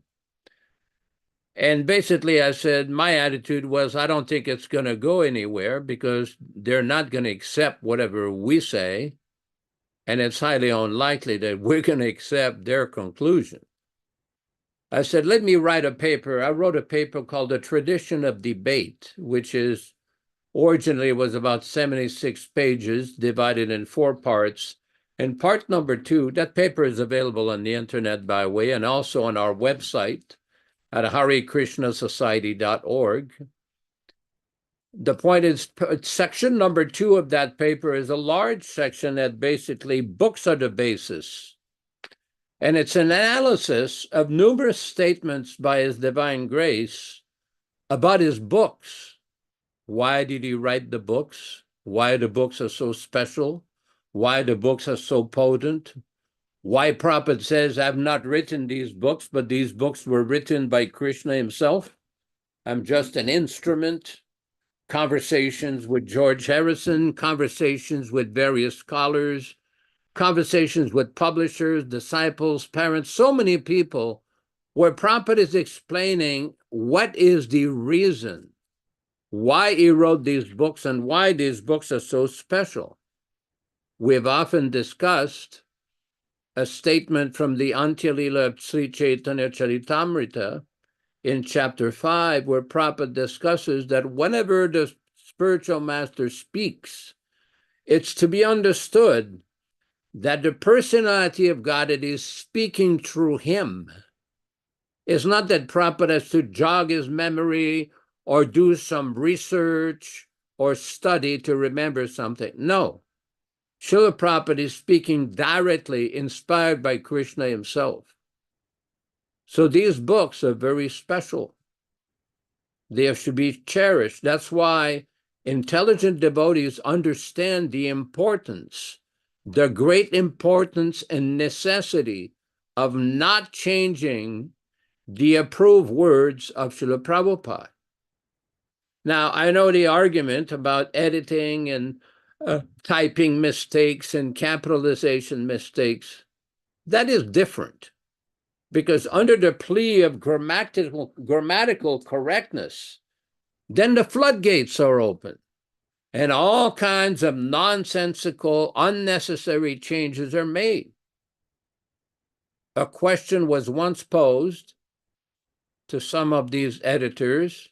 And basically I said, my attitude was, I don't think it's going to go anywhere because they're not going to accept whatever we say. And it's highly unlikely that we're going to accept their conclusion. I said, let me write a paper. I wrote a paper called The Tradition of Debate, which is originally was about 76 pages divided in 4 parts. And part number 2, that paper is available on the internet by way and also on our website at harekrishnasociety.org. The point is, section number 2 of that paper is a large section that basically books are the basis. And it's an analysis of numerous statements by His Divine Grace about his books. Why did he write the books? Why the books are so special? Why the books are so potent? Why Prabhupada says, I've not written these books, but these books were written by Krishna himself. I'm just an instrument. Conversations with George Harrison, conversations with various scholars, conversations with publishers, disciples, parents, so many people, where Prabhupada is explaining what is the reason why he wrote these books and why these books are so special. We've often discussed a statement from the Antya-lila of Sri Caitanya-caritāmṛta in chapter 5, where Prabhupada discusses that whenever the spiritual master speaks, it's to be understood that the personality of God that is speaking through him. It's not that Prabhupada has to jog his memory or do some research or study to remember something. No. Srila Prabhupada is speaking directly, inspired by Krishna himself. So these books are very special. They should be cherished. That's why intelligent devotees understand the importance, the great importance and necessity of not changing the approved words of Srila Prabhupada. Now, I know the argument about editing and typing mistakes and capitalization mistakes. That is different, because under the plea of grammatical correctness, then the floodgates are open and all kinds of nonsensical, unnecessary changes are made. A question was once posed to some of these editors: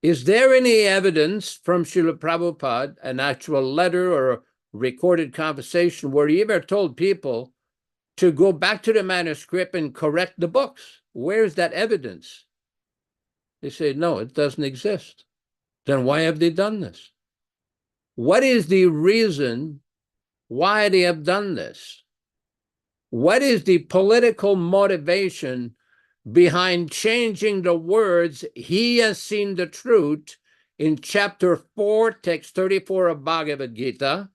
is there any evidence from Srila Prabhupada, an actual letter or a recorded conversation, where he ever told people to go back to the manuscript and correct the books? Where's that evidence? They say, no, it doesn't exist. Then why have they done this? What is the reason why they have done this? What is the political motivation behind changing the words, he has seen the truth, in chapter 4, text 34 of Bhagavad Gita,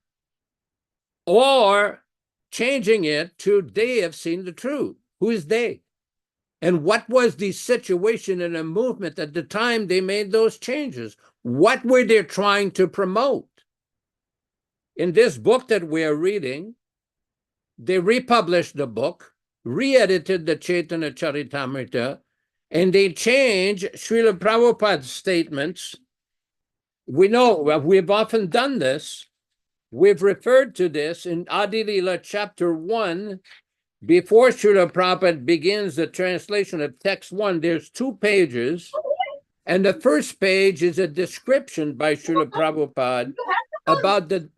or changing it to they have seen the truth. Who is they? And what was the situation in a movement at the time they made those changes? What were they trying to promote? In this book that we are reading, they republished the book, re-edited the Caitanya-caritāmṛta, and they changed Srila Prabhupada's statements. We know, we've often done this. We've referred to this in Adi Lila chapter 1. Before Srila Prabhupada begins the translation of text 1, there's 2 pages. And the first page is a description by Srila Prabhupada about the...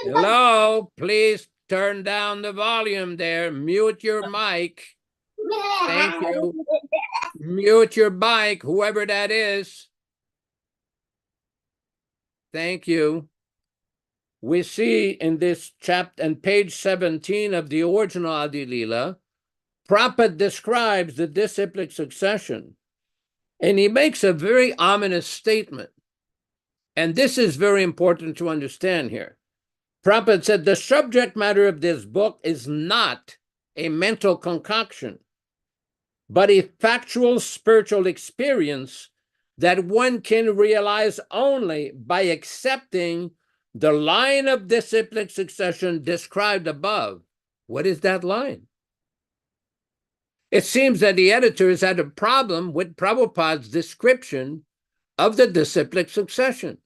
Hello, please turn down the volume there. Mute your mic. Thank you. Mute your mic, whoever that is. Thank you. We see in this chapter, and page 17 of the original Adi Lila, Prabhupada describes the disciplic succession. And he makes a very ominous statement. And this is very important to understand here. Prabhupada said, the subject matter of this book is not a mental concoction, but a factual spiritual experience that one can realize only by accepting the line of disciplic succession described above. What is that line? It seems that the editors had a problem with Prabhupada's description of the disciplic succession.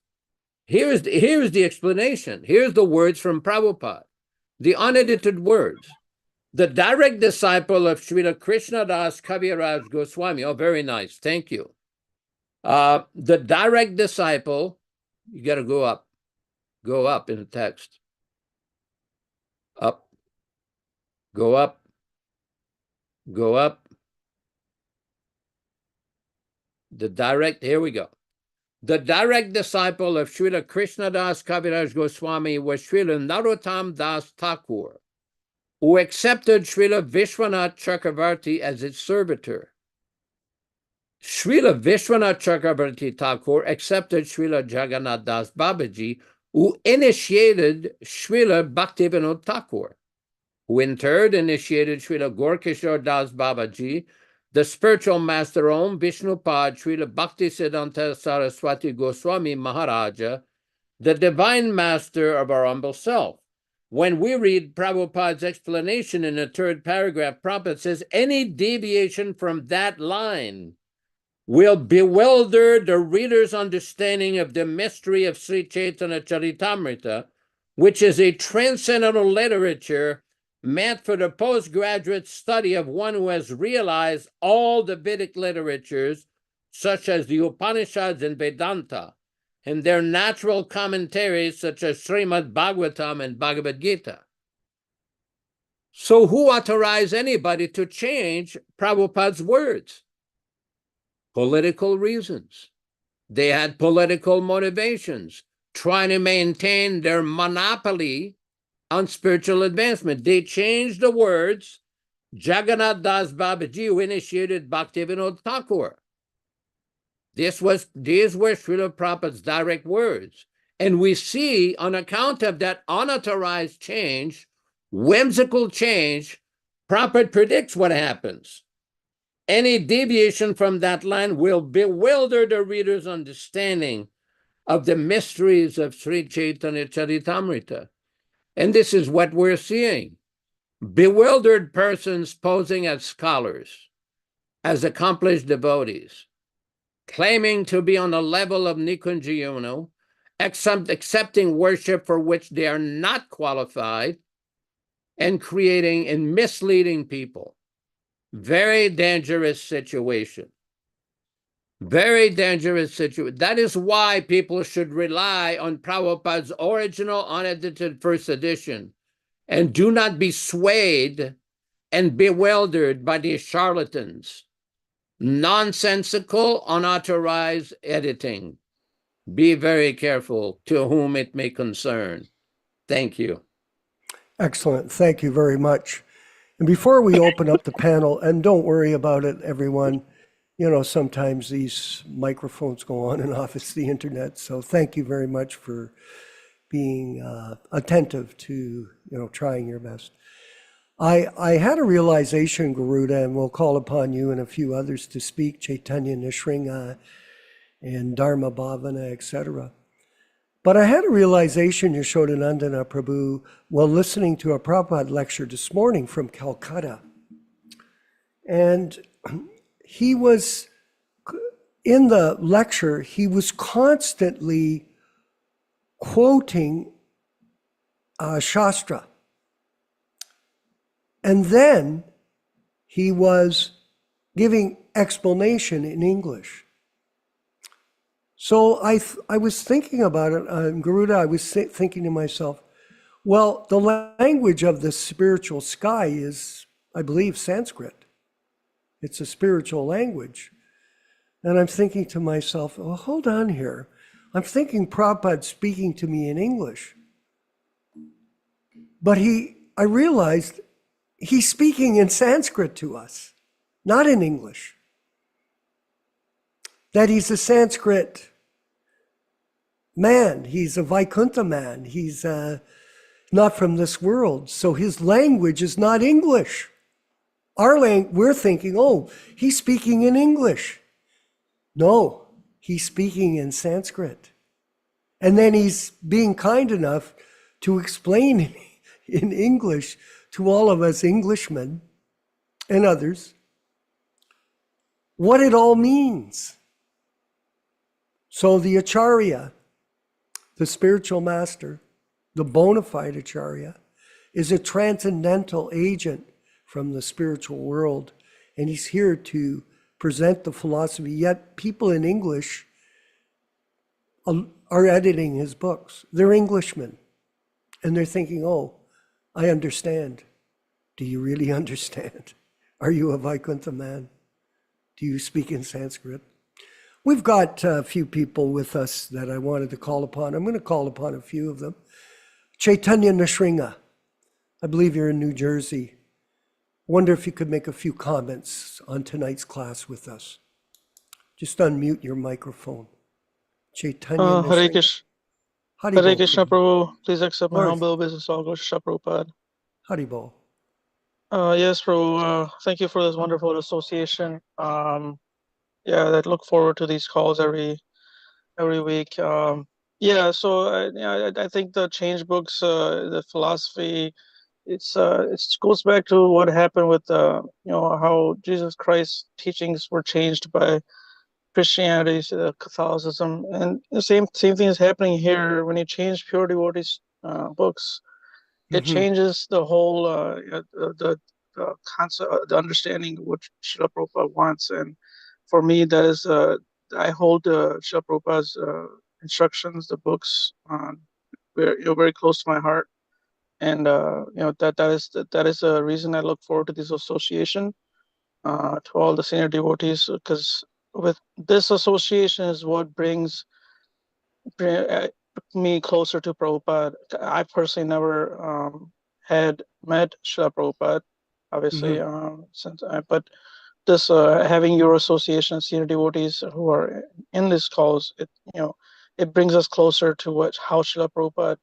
Here's the explanation. Here's the words from Prabhupada, the unedited words. The direct disciple of Srila Krishna Das Kaviraj Goswami. Oh, very nice. Thank you. The direct disciple, you got to go up. Go up in the text. Up. Go up. Go up. Here we go. The direct disciple of Srila Krishna Das Kaviraj Goswami was Srila Narottam Das Thakur, who accepted Srila Vishwanath Chakravarti as its servitor. Srila Vishwanath Chakravarti Thakur accepted Srila Jagannath Das Babaji, who initiated Srila Bhaktivedanta Thakur, who in turn initiated Srila Gaurkishore Das Babaji, the spiritual master Om Vishnupad Srila Bhaktisiddhanta Saraswati Goswami Maharaja, the divine master of our humble self. When we read Prabhupada's explanation in the 3rd paragraph, Prabhupada says, any deviation from that line will bewilder the reader's understanding of the mystery of Sri Caitanya-caritāmṛta, which is a transcendental literature meant for the postgraduate study of one who has realized all the Vedic literatures, such as the Upanishads and Vedanta, and their natural commentaries, such as Srimad Bhagavatam and Bhagavad Gita. So who authorized anybody to change Prabhupada's words? Political reasons. They had political motivations, trying to maintain their monopoly on spiritual advancement. They changed the words. Jagannath Das Babaji, who initiated Bhaktivedanta Thakur. These were Srila Prabhupada's direct words. And we see, on account of that unauthorized change, whimsical change, Prabhupada predicts what happens. Any deviation from that line will bewilder the reader's understanding of the mysteries of Sri Caitanya-caritāmṛta. And this is what we're seeing. Bewildered persons posing as scholars, as accomplished devotees, claiming to be on the level of Nikunjayana, accepting worship for which they are not qualified, and creating and misleading people. Very dangerous situation. Very dangerous situation. That is why people should rely on Prabhupada's original unedited 1st edition and do not be swayed and bewildered by these charlatans. Nonsensical, unauthorized editing. Be very careful to whom it may concern. Thank you. Excellent. Thank you very much. And before we open up the panel, and don't worry about it, everyone, sometimes these microphones go on and off. It's the internet. So thank you very much for being attentive to, trying your best. I had a realization, Garuda, and we'll call upon you and a few others to speak, Caitanya-caritāmṛta and Dharma Bhavana, etc. But I had a realization, Yaśodā-nandana Prabhu, while listening to a Prabhupada lecture this morning from Calcutta. And he was, in the lecture, he was constantly quoting Shastra. And then he was giving explanation in English. So I was thinking about it, Garuda, I was thinking to myself, well, the language of the spiritual sky is, I believe, Sanskrit. It's a spiritual language. And I'm thinking to myself, well, hold on here. I'm thinking Prabhupada speaking to me in English. But I realized he's speaking in Sanskrit to us, not in English. That he's a Sanskrit man. He's a Vaikuntha man. He's not from this world. So his language is not English. We're thinking, oh, he's speaking in English. No, he's speaking in Sanskrit. And then he's being kind enough to explain in English to all of us Englishmen and others what it all means. So the Acharya, the spiritual master, the bona fide Acharya, is a transcendental agent from the spiritual world, and he's here to present the philosophy. Yet people in English are editing his books. They're Englishmen, and they're thinking, oh, I understand. Do you really understand? Are you a Vaikuntha man? Do you speak in Sanskrit? We've got a few people with us that I wanted to call upon. I'm going to call upon a few of them. Chaitanya Nishringa, I believe you're in New Jersey. Wonder if you could make a few comments on tonight's class with us. Just unmute your microphone. Chaitanya Hare Nishringa. Krishna. Haribol, Hare Krishna, Prabhu. Prabhu. Please accept my humble obeisance. All goes to Prabhupada. Haribol. Yes, Prabhu. Thank you for this wonderful association. I look forward to these calls every week. So I think the change books, the philosophy, it goes back to what happened with how Jesus Christ's teachings were changed by Christianity, Catholicism, and the same thing is happening here when you change pure devotees' books. It changes the whole the concept, the understanding of what Srila Prabhupada wants, and for me, that is I hold Srila Prabhupada's instructions, the books, very close to my heart, and that is the reason I look forward to this association, to all the senior devotees, because with this association is what brings me closer to Prabhupada. I personally never had met Srila Prabhupada, obviously, but this having your association of senior devotees who are in this cause, it brings us closer to how Srila Prabhupada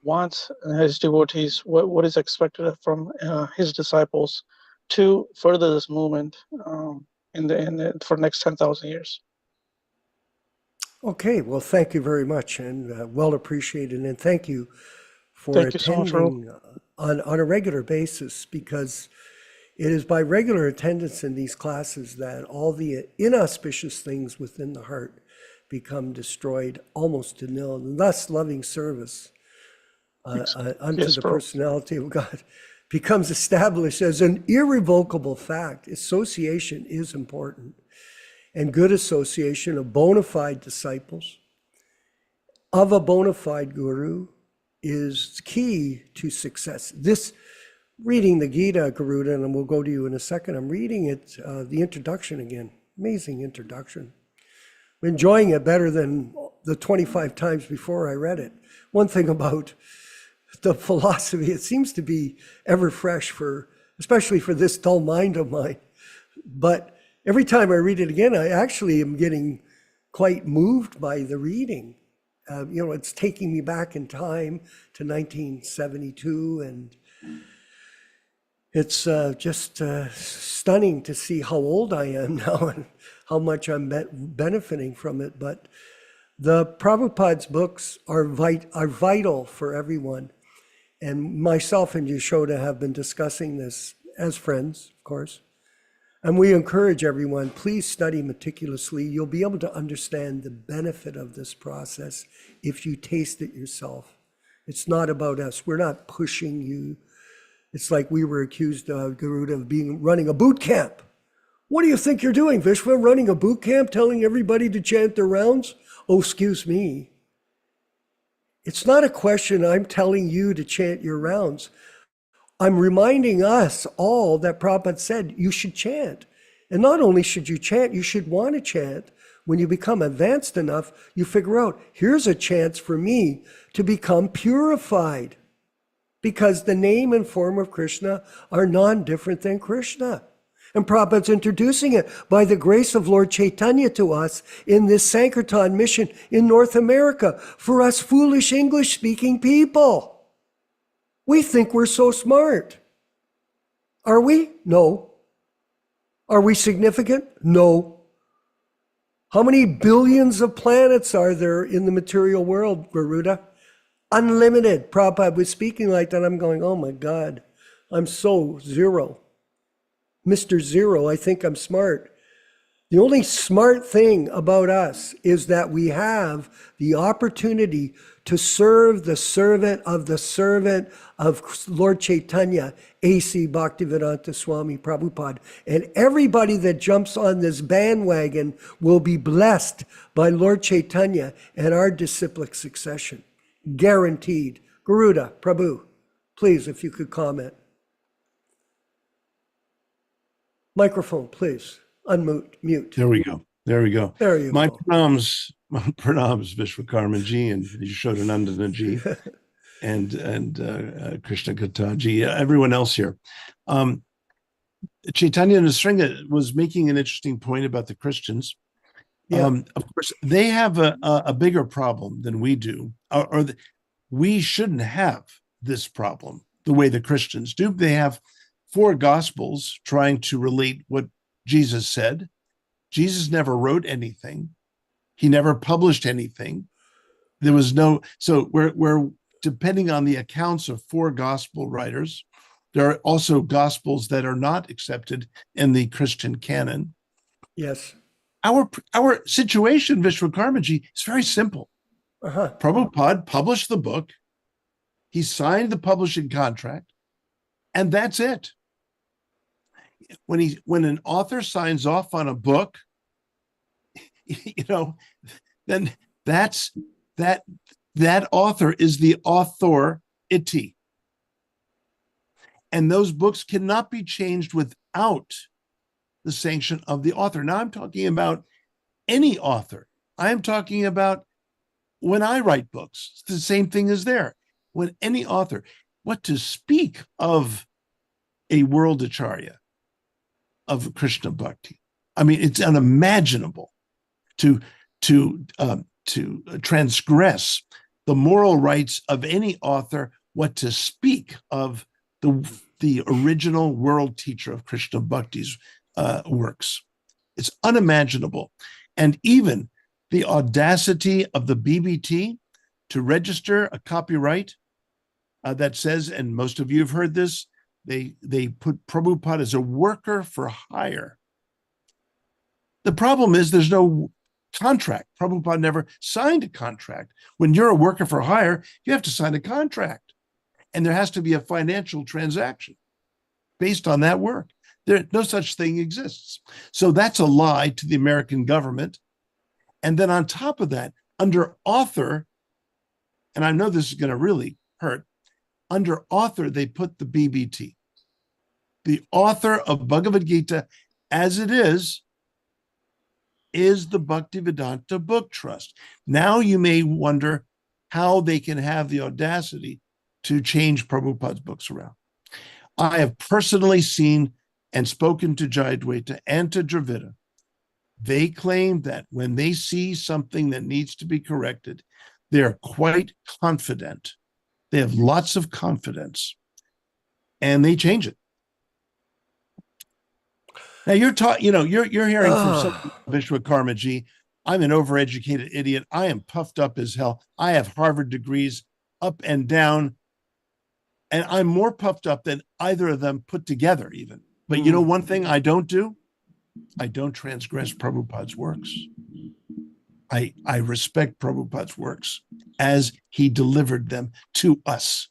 wants his devotees, what is expected from his disciples to further this movement for the next 10,000 years. Okay, well, thank you very much, and well appreciated, and thank you for attending on a regular basis, because it is by regular attendance in these classes that all the inauspicious things within the heart become destroyed almost to nil, and thus loving service unto the personality of God becomes established as an irrevocable fact. Association is important, and good association of bona fide disciples of a bona fide guru is key to success. This, reading the Gita, Garuda, and we'll go to you in a second, I'm reading it, the introduction again. Amazing introduction. I'm enjoying it better than the 25 times before I read it. One thing about the philosophy, it seems to be ever fresh especially for this dull mind of mine. But Every time I read it again, I actually am getting quite moved by the reading. It's taking me back in time to 1972, and it's just stunning to see how old I am now and how much I'm benefiting from it. But the Prabhupada's books are vital for everyone. And myself and Yaśodā have been discussing this as friends, of course. And we encourage everyone, please study meticulously. You'll be able to understand the benefit of this process if you taste it yourself. It's not about us. We're not pushing you. It's like we were accused, Garuda, of running a boot camp. What do you think you're doing, Vishwa? Running a boot camp, telling everybody to chant their rounds? Oh, excuse me. It's not a question I'm telling you to chant your rounds. I'm reminding us all that Prabhupada said you should chant. And not only should you chant, you should want to chant. When you become advanced enough, you figure out, here's a chance for me to become purified. Because the name and form of Krishna are non-different than Krishna. And Prabhupada's introducing it by the grace of Lord Chaitanya to us in this Sankirtan mission in North America for us foolish English-speaking people. We think we're so smart. Are we? No. Are we significant? No. How many billions of planets are there in the material world, Garuda? Unlimited. Prabhupada was speaking like that. I'm going, oh my God, I'm so zero. Mr. Zero, I think I'm smart. The only smart thing about us is that we have the opportunity to serve the servant of Lord Caitanya, A.C. Bhaktivedanta Swami Prabhupāda. And everybody that jumps on this bandwagon will be blessed by Lord Chaitanya and our disciplic succession. Guaranteed. Garuda, Prabhu, please, if you could comment. Microphone, please. Unmute. Mute. There we go. There we go. There you my go. pranams, Vishwakarma ji and Yaśodā-nandana ji and Krishna Kata ji, everyone else here. Chaitanya Nisringa was making an interesting point about the Christians. Yeah. Of course, they have a bigger problem than we do, or we shouldn't have this problem the way the Christians do. They have 4 gospels trying to relate what Jesus said. Jesus never wrote anything. He never published anything. There was no, so we're depending on the accounts of 4 gospel writers. There are also gospels that are not accepted in the Christian canon. Yes. Our situation, Vishwakarmaji, is very simple. Uh-huh. Prabhupada published the book. He signed the publishing contract, and that's it. When an author signs off on a book, then that author is the authority. And those books cannot be changed without the sanction of the author. Now I'm talking about any author. I am talking about when I write books, it's the same thing as there. When any author, what to speak of a world Acharya of Krishna Bhakti. I mean, it's unimaginable to transgress the moral rights of any author, what to speak of the original world teacher of Krishna Bhakti's works. It's unimaginable. And even the audacity of the BBT to register a copyright that says, and most of you have heard this, they put Prabhupada as a worker for hire. The problem is there's no contract. Prabhupada never signed a contract. When you're a worker for hire, you have to sign a contract. And there has to be a financial transaction based on that work. No such thing exists. So that's a lie to the American government. And then on top of that, under author, and I know this is going to really hurt, under author, they put the BBT. The author of Bhagavad Gita, as it is the Bhaktivedanta Book Trust. Now you may wonder how they can have the audacity to change Prabhupada's books around. I have personally seen and spoken to Jayadvaita and to Dravida, they claim that when they see something that needs to be corrected, they're quite confident. They have lots of confidence, and they change it. Now you're hearing from some Vishwakarmaji, I'm an overeducated idiot. I am puffed up as hell. I have Harvard degrees up and down, and I'm more puffed up than either of them put together even. But you know one thing I don't do? I don't transgress Prabhupada's works. I respect Prabhupada's works as he delivered them to us.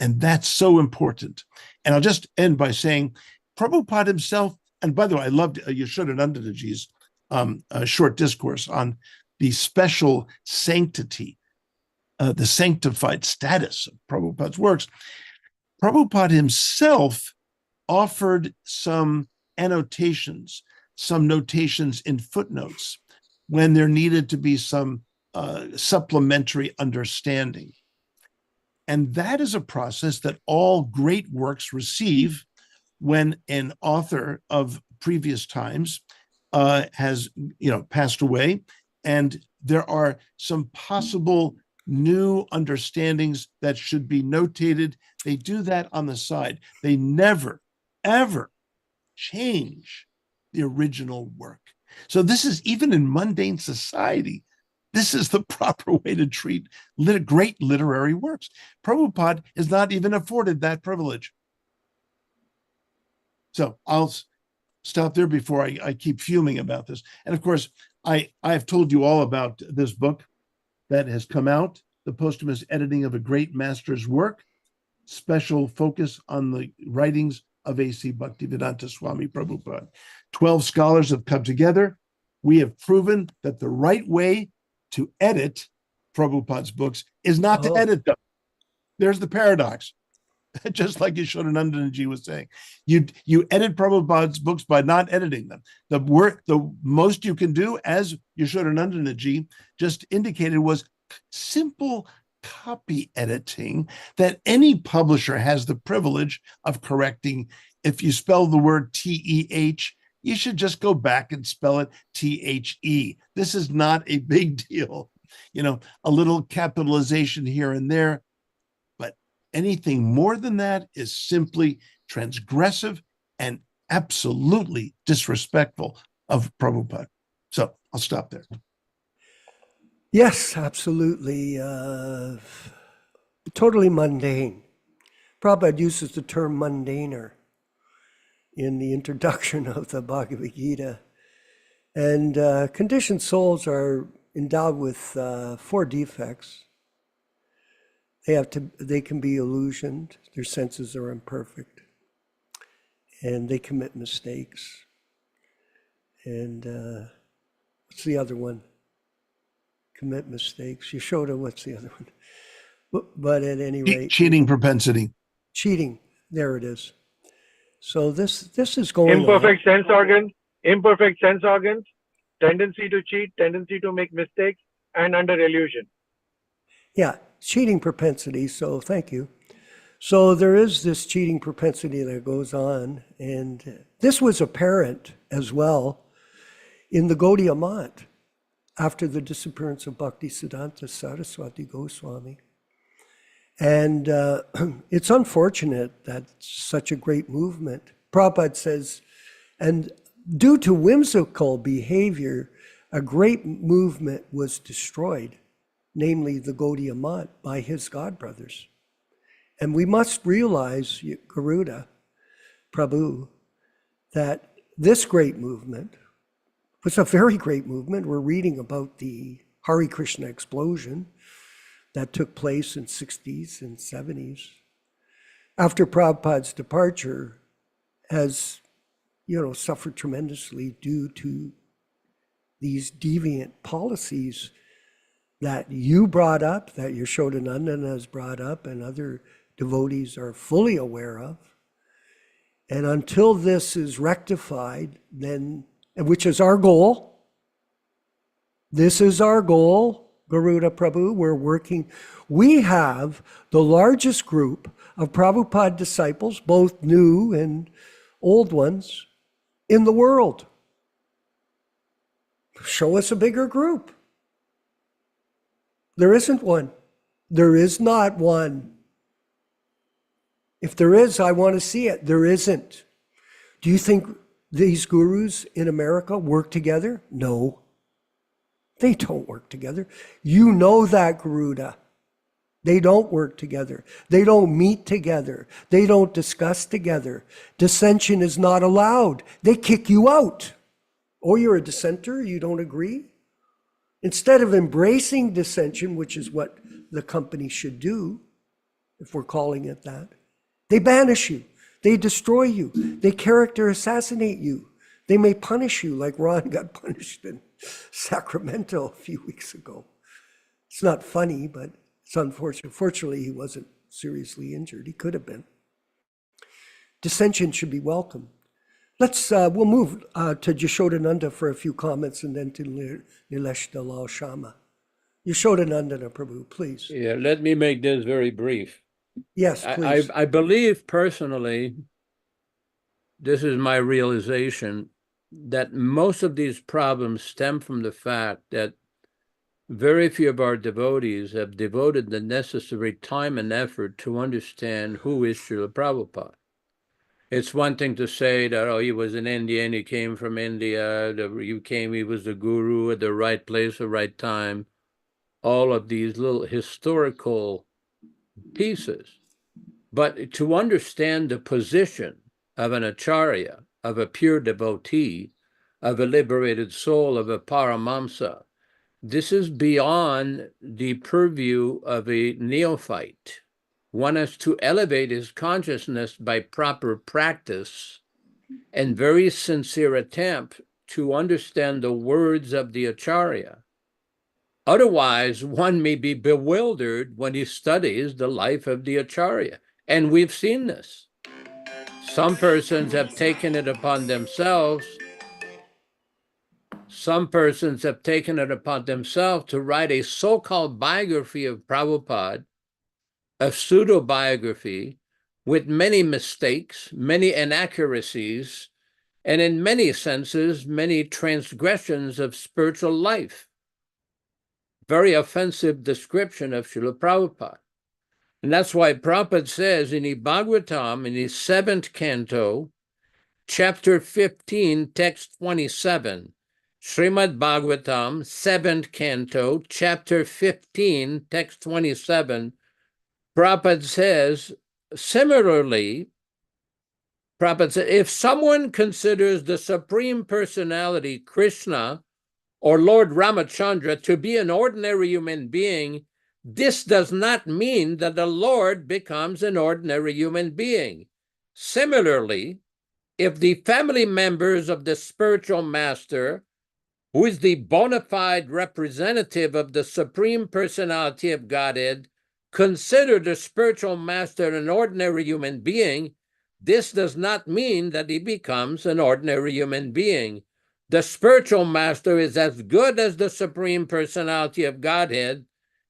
And that's so important. And I'll just end by saying Prabhupada himself, and by the way, I loved Yaśodā-nandana Ji's short discourse on the special sanctity, the sanctified status of Prabhupada's works. Prabhupada himself offered some annotations, some notations in footnotes when there needed to be some supplementary understanding. And that is a process that all great works receive when an author of previous times has passed away, and there are some possible new understandings that should be notated. They do that on the side. They never, ever change the original work. So this is, even in mundane society, this is the proper way to treat great literary works. Prabhupada is not even afforded that privilege. So I'll stop there before I keep fuming about this. And of course, I have told you all about this book that has come out, The Posthumous Editing of a Great Master's Work, special focus on the writings of A.C. Bhaktivedanta Swami Prabhupāda. 12 scholars have come together. We have proven that the right way to edit Prabhupada's books is not to edit them. There's the paradox. Just like Yaśodā-nandana Ji was saying, you edit Prabhupada's books by not editing them. The most you can do, as Yaśodā-nandana Ji just indicated, was simple copy editing that any publisher has the privilege of correcting. If you spell the word T-E-H, you should just go back and spell it T-H-E. This is not a big deal. A little capitalization here and there. Anything more than that is simply transgressive and absolutely disrespectful of Prabhupada. So I'll stop there. Yes, absolutely. Totally mundane. Prabhupada uses the term mundaner in the introduction of the Bhagavad Gita. And conditioned souls are endowed with 4 defects. They can be illusioned, their senses are imperfect, and they commit mistakes. And what's the other one? Commit mistakes. Yaśodā, what's the other one? But at any rate, cheating propensity. Cheating, there it is. So this is going imperfect sense organs, tendency to cheat, tendency to make mistakes, and under illusion. Yeah, cheating propensity. So thank you. So there is this cheating propensity that goes on, and this was apparent as well in the Gaudiya Math after the disappearance of Bhaktisiddhanta Saraswati Goswami. And it's unfortunate that such a great movement, Prabhupada says, and due to whimsical behavior, a great movement was destroyed, namely the Gaudiya Math, by his godbrothers. And we must realize, Garuda, Prabhu, that this great movement was a very great movement. We're reading about the Hare Krishna explosion that took place in 60s and 70s. After Prabhupada's departure, has, suffered tremendously due to these deviant policies that you brought up, that Yaśodā-nandana has brought up, and other devotees are fully aware of. And until this is rectified, then, which is our goal, this is our goal, Garuda Prabhu, we're working. We have the largest group of Prabhupada disciples, both new and old ones in the world. Show us a bigger group. There isn't one. There is not one. If there is, I want to see it. There isn't. Do you think these gurus in America work together? No. They don't work together. You know that, Garuda. They don't work together. They don't meet together. They don't discuss together. Dissension is not allowed. They kick you out. Oh, you're a dissenter? You don't agree? Instead of embracing dissension, which is what the company should do, if we're calling it that, they banish you. They destroy you. They character assassinate you. They may punish you like Ron got punished in Sacramento a few weeks ago. It's not funny, but it's unfortunate. Fortunately, he wasn't seriously injured. He could have been. Dissension should be welcome. We'll move to Yaśodā-nanda for a few comments and then to Nilesh Dalal Shama. Yaśodā-nandana Prabhu, please. Yeah, let me make this very brief. Yes, please. I believe personally, this is my realization, that most of these problems stem from the fact that very few of our devotees have devoted the necessary time and effort to understand who is Srila Prabhupada. It's one thing to say that, oh, he was an Indian, he came from India, he was the guru at the right place, the right time. All of these little historical pieces. But to understand the position of an Acharya, of a pure devotee, of a liberated soul, of a Paramamsa, this is beyond the purview of a neophyte. One has to elevate his consciousness by proper practice and very sincere attempt to understand the words of the Acharya. Otherwise, one may be bewildered when he studies the life of the Acharya. And we've seen this. Some persons have taken it upon themselves. Some persons have taken it upon themselves to write a so-called biography of Prabhupada, a pseudo-biography with many mistakes, many inaccuracies, and in many senses, many transgressions of spiritual life. Very offensive description of Srila Prabhupada. And that's why Prabhupada says in the Bhagavatam, in the 7th canto, chapter 15, text 27, Srimad Bhagavatam, 7th canto, chapter 15, text 27, Prabhupada says, similarly, Prabhupada says, if someone considers the Supreme Personality, Krishna, or Lord Ramachandra, to be an ordinary human being, this does not mean that the Lord becomes an ordinary human being. Similarly, if the family members of the spiritual master, who is the bona fide representative of the Supreme Personality of Godhead, consider the spiritual master an ordinary human being, this does not mean that he becomes an ordinary human being. The spiritual master is as good as the Supreme Personality of Godhead,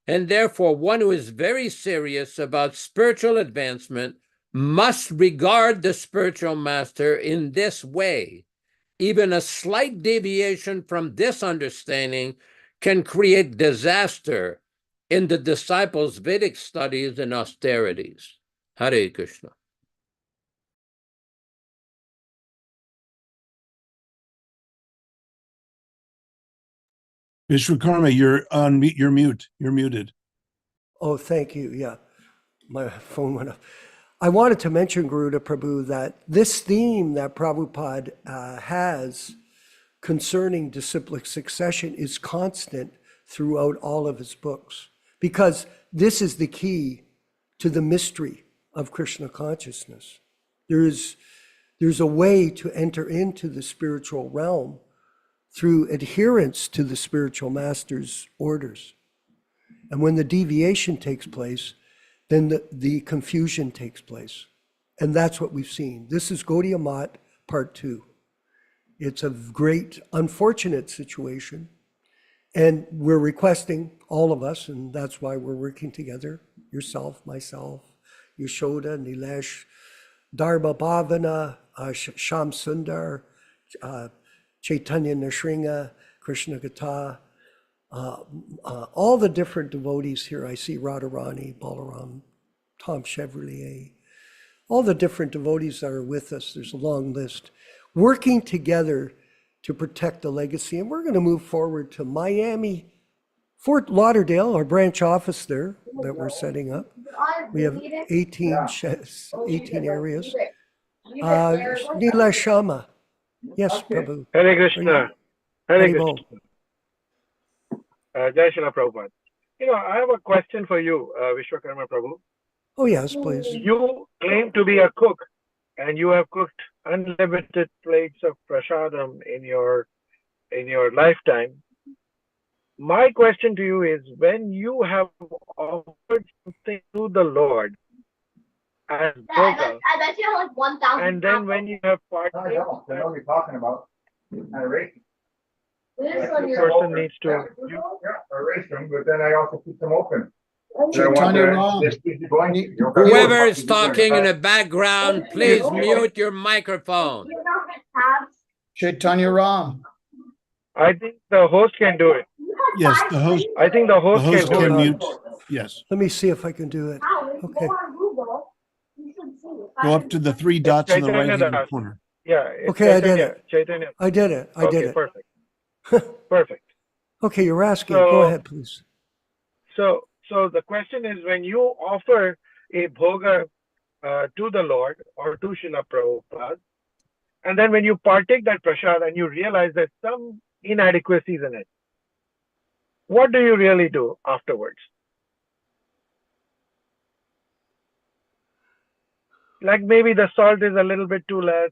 and therefore one who is very serious about spiritual advancement must regard the spiritual master in this way. Even a slight deviation from this understanding can create disaster in the disciples' Vedic studies and austerities. Hare Krishna. Vishwakarma, you're mute. You're muted. Oh, thank you. Yeah, my phone went off. I wanted to mention, Garuda Prabhu, that this theme that Prabhupada has concerning disciplic succession is constant throughout all of his books, because this is the key to the mystery of Krishna consciousness. There's a way to enter into the spiritual realm through adherence to the spiritual master's orders. And when the deviation takes place, then the confusion takes place. And that's what we've seen. This is Gaudiya Math Part 2. It's a great, unfortunate situation. And we're requesting, all of us, and that's why we're working together, yourself, myself, Yaśoda, Nilesh, Dharma Bhavana, Sham Sundar, Chaitanya Nrsimha, Krishna Gata, all the different devotees here. I see Radharani, Balaram, Tom Chevrolet, all the different devotees that are with us. There's a long list, working together to protect the legacy. And we're going to move forward to Miami, Fort Lauderdale, our branch office there that we're setting up. We have 18 areas. Neela Shama. Yes, Prabhu. Hare Krishna. Hare Krishna. Haribol. Jai Srila Prabhupada. I have a question for you, Vishwakarma Prabhu. Oh, yes, please. You claim to be a cook, and you have cooked unlimited plates of prasadam in your lifetime. My question to you is, when you have offered something to the Lord as bhoga, I bet you have like 1,000. and then when you have partaken, I know what you're talking about. I erase them. the person needs to. Yeah, I erase them, but then I also keep them open. Chaitanya Ram. Whoever is talking in the background, please mute your microphone. Chaitanya Ram. I think the host can do it. Yes, the host I think the host, can can do it. mute. Yes. Let me see if I can do it. Okay. Go up to the three dots in the Chaitanya right-hand Das. corner. Yeah. it's Okay, I did Chaitanya. it. Chaitanya. I did it. I did Okay, it. perfect. Perfect. Okay, you're asking. Go ahead, please. So the question is, when you offer a bhoga to the Lord or to Srila Prabhupada, and then when you partake that prasad and you realize there's some inadequacies in it, what do you really do afterwards? Like maybe the salt is a little bit too less,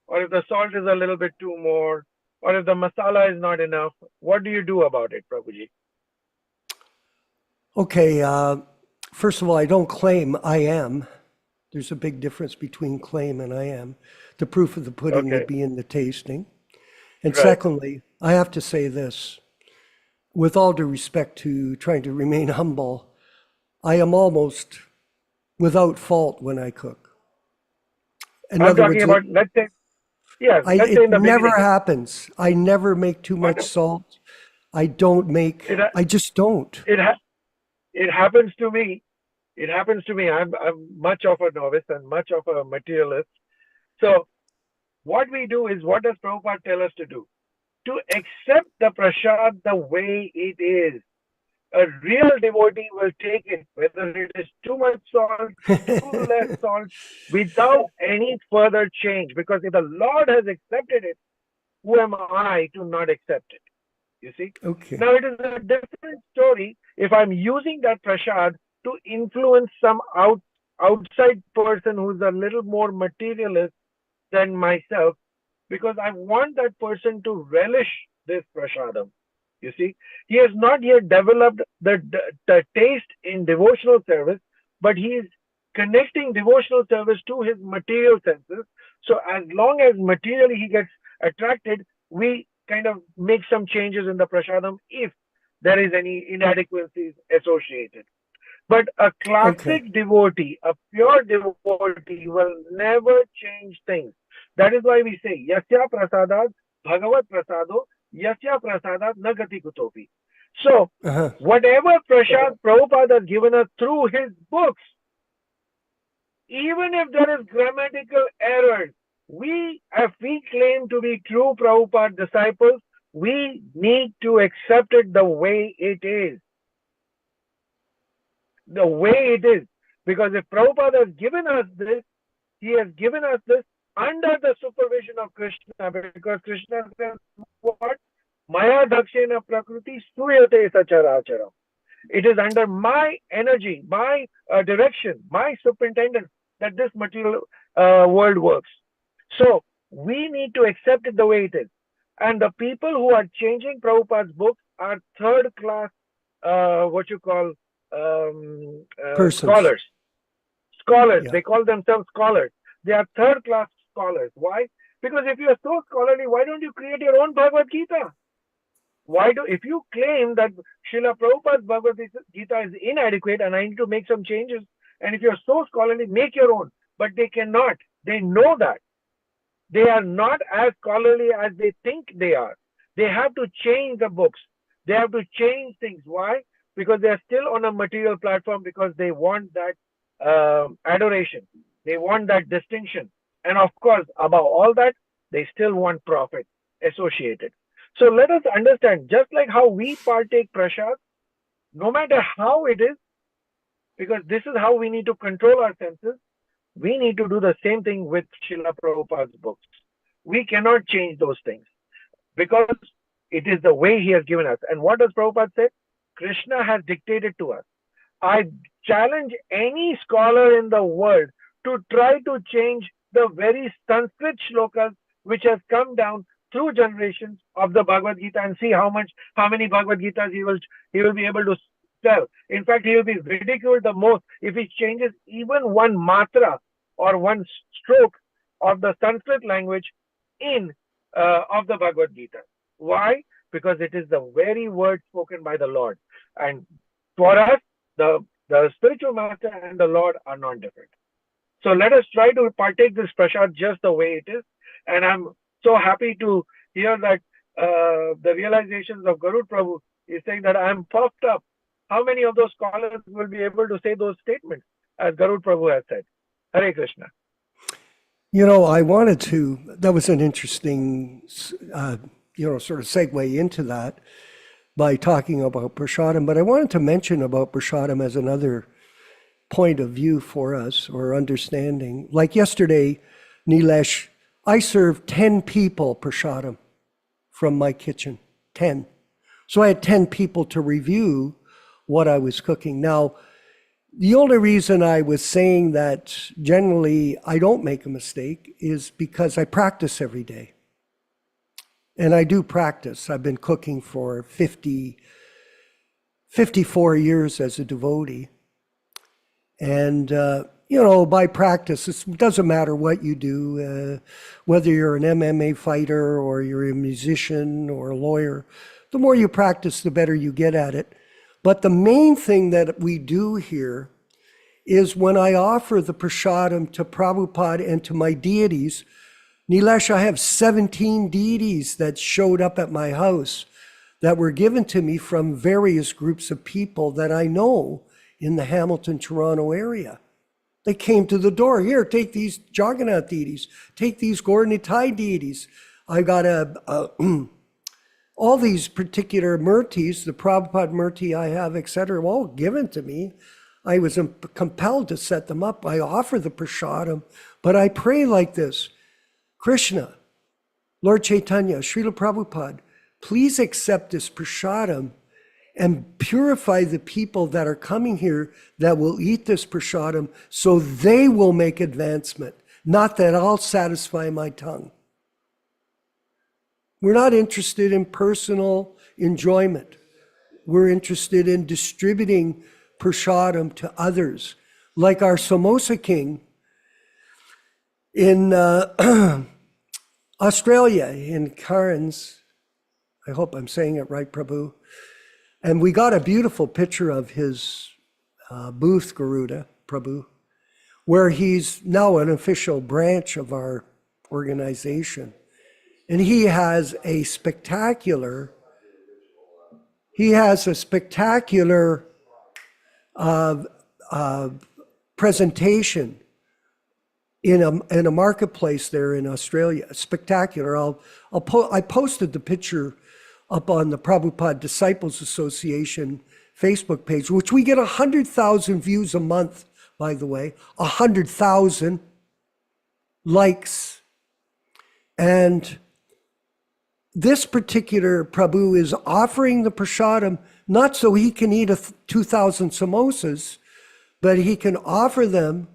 or if the salt is a little bit too more, or if the masala is not enough, what do you do about it, Prabhuji? Okay, first of all, I don't claim I am. There's a big difference between claim and I am. The proof of the pudding Okay. would be in the tasting. And Right. secondly, I have to say this, with all due respect to trying to remain humble, I am almost without fault when I cook. In I'm other talking about, let's say, yeah, let's say in it the never beginning. happens. I never make too much salt. I don't make, I just don't. It happens to me. It happens to me. I'm much of a novice and much of a materialist. So what we do is, what does Prabhupada tell us to do? To accept the prasad the way it is. A real devotee will take it, whether it is too much salt, too less salt, without any further change. Because if the Lord has accepted it, who am I to not accept it? You see? Okay. Now it is a different story if I'm using that prasad to influence some outside person who's a little more materialist than myself, because I want that person to relish this prasadam. You see, he has not yet developed the taste in devotional service, but he is connecting devotional service to his material senses. So as long as materially he gets attracted, we kind of make some changes in the prasadam if there is any inadequacies associated. But a classic devotee, a pure devotee, will never change things. That is why we say, Yasya prasadat bhagavat prasado, Yasya prasadat nagati kutopi. So, whatever prasad Prabhupada has given us through his books, even if there is grammatical errors, if we claim to be true Prabhupada disciples, we need to accept it the way it is. The way it is. Because if Prabhupada has given us this, he has given us this under the supervision of Krishna, because Krishna says, what? Maya dakshena prakriti suyate sacharacharam. It is under my energy, my direction, my superintendence that this material world works. So we need to accept it the way it is. And the people who are changing Prabhupada's books are third class, scholars. Scholars, Yeah. They call themselves scholars. They are third class scholars. Why? Because if you are so scholarly, why don't you create your own Bhagavad Gita? If you claim that Srila Prabhupada's Bhagavad Gita is inadequate and I need to make some changes, and if you're so scholarly, make your own. But they cannot. They know that. they are not as scholarly as they think they are. They have to change the books. They have to change things. Why? Because they are still on a material platform, because they want that adoration. They want that distinction. And of course, above all that, they still want profit associated. So let us understand, just like how we partake prasad, no matter how it is, because this is how we need to control our senses, we need to do the same thing with Srila Prabhupada's books. We cannot change those things because it is the way he has given us. And what does Prabhupada say? Krishna has dictated to us. I challenge any scholar in the world to try to change the very Sanskrit shlokas which has come down through generations of the Bhagavad Gita, and see how many Bhagavad Gitas he will be able to sell. In fact, he will be ridiculed the most if he changes even one matra or one stroke of the Sanskrit language in of the Bhagavad Gita. Why? Because it is the very word spoken by the Lord. And for us, the spiritual master and the Lord are not different. So let us try to partake this prasad just the way it is. And I'm so happy to hear that the realizations of Garud Prabhu is saying that I'm puffed up. How many of those scholars will be able to say those statements, as Garud Prabhu has said? Hare Krishna. You know, I wanted to, that was an interesting, sort of segue into that by talking about prasadam, but I wanted to mention about prasadam as another point of view for us, or understanding. Like yesterday, Nilesh, I served 10 people prasadam from my kitchen, 10. So I had 10 people to review what I was cooking. Now, the only reason I was saying that generally I don't make a mistake is because I practice every day. And I do practice. I've been cooking for 54 years as a devotee. And, by practice, it doesn't matter what you do, whether you're an MMA fighter or you're a musician or a lawyer, the more you practice, the better you get at it. But the main thing that we do here is when I offer the prasadam to Prabhupada and to my deities, Nilesh, I have 17 deities that showed up at my house that were given to me from various groups of people that I know in the Hamilton, Toronto area. They came to the door. Here, take these Jagannath deities, take these Gaur-Nitai deities. I got all these particular murtis, the Prabhupada murti I have, etc., all given to me. I was compelled to set them up. I offer the prasadam, but I pray like this: Krishna, Lord Chaitanya, Srila Prabhupada, please accept this prasadam and purify the people that are coming here that will eat this prasadam, so they will make advancement, not that I'll satisfy my tongue. We're not interested in personal enjoyment. We're interested in distributing prasadam to others. Like our Samosa King in Australia, in Cairns. I hope I'm saying it right, Prabhu. And we got a beautiful picture of his booth, Garuda, Prabhu, where he's now an official branch of our organization. And he has a spectacular presentation in a marketplace there in Australia. Spectacular. I posted the picture up on the Prabhupada Disciples Association Facebook page, which we get 100,000 views a month, by the way, 100,000 likes. And this particular Prabhu is offering the prasadam not so he can eat 2,000 samosas, but he can offer them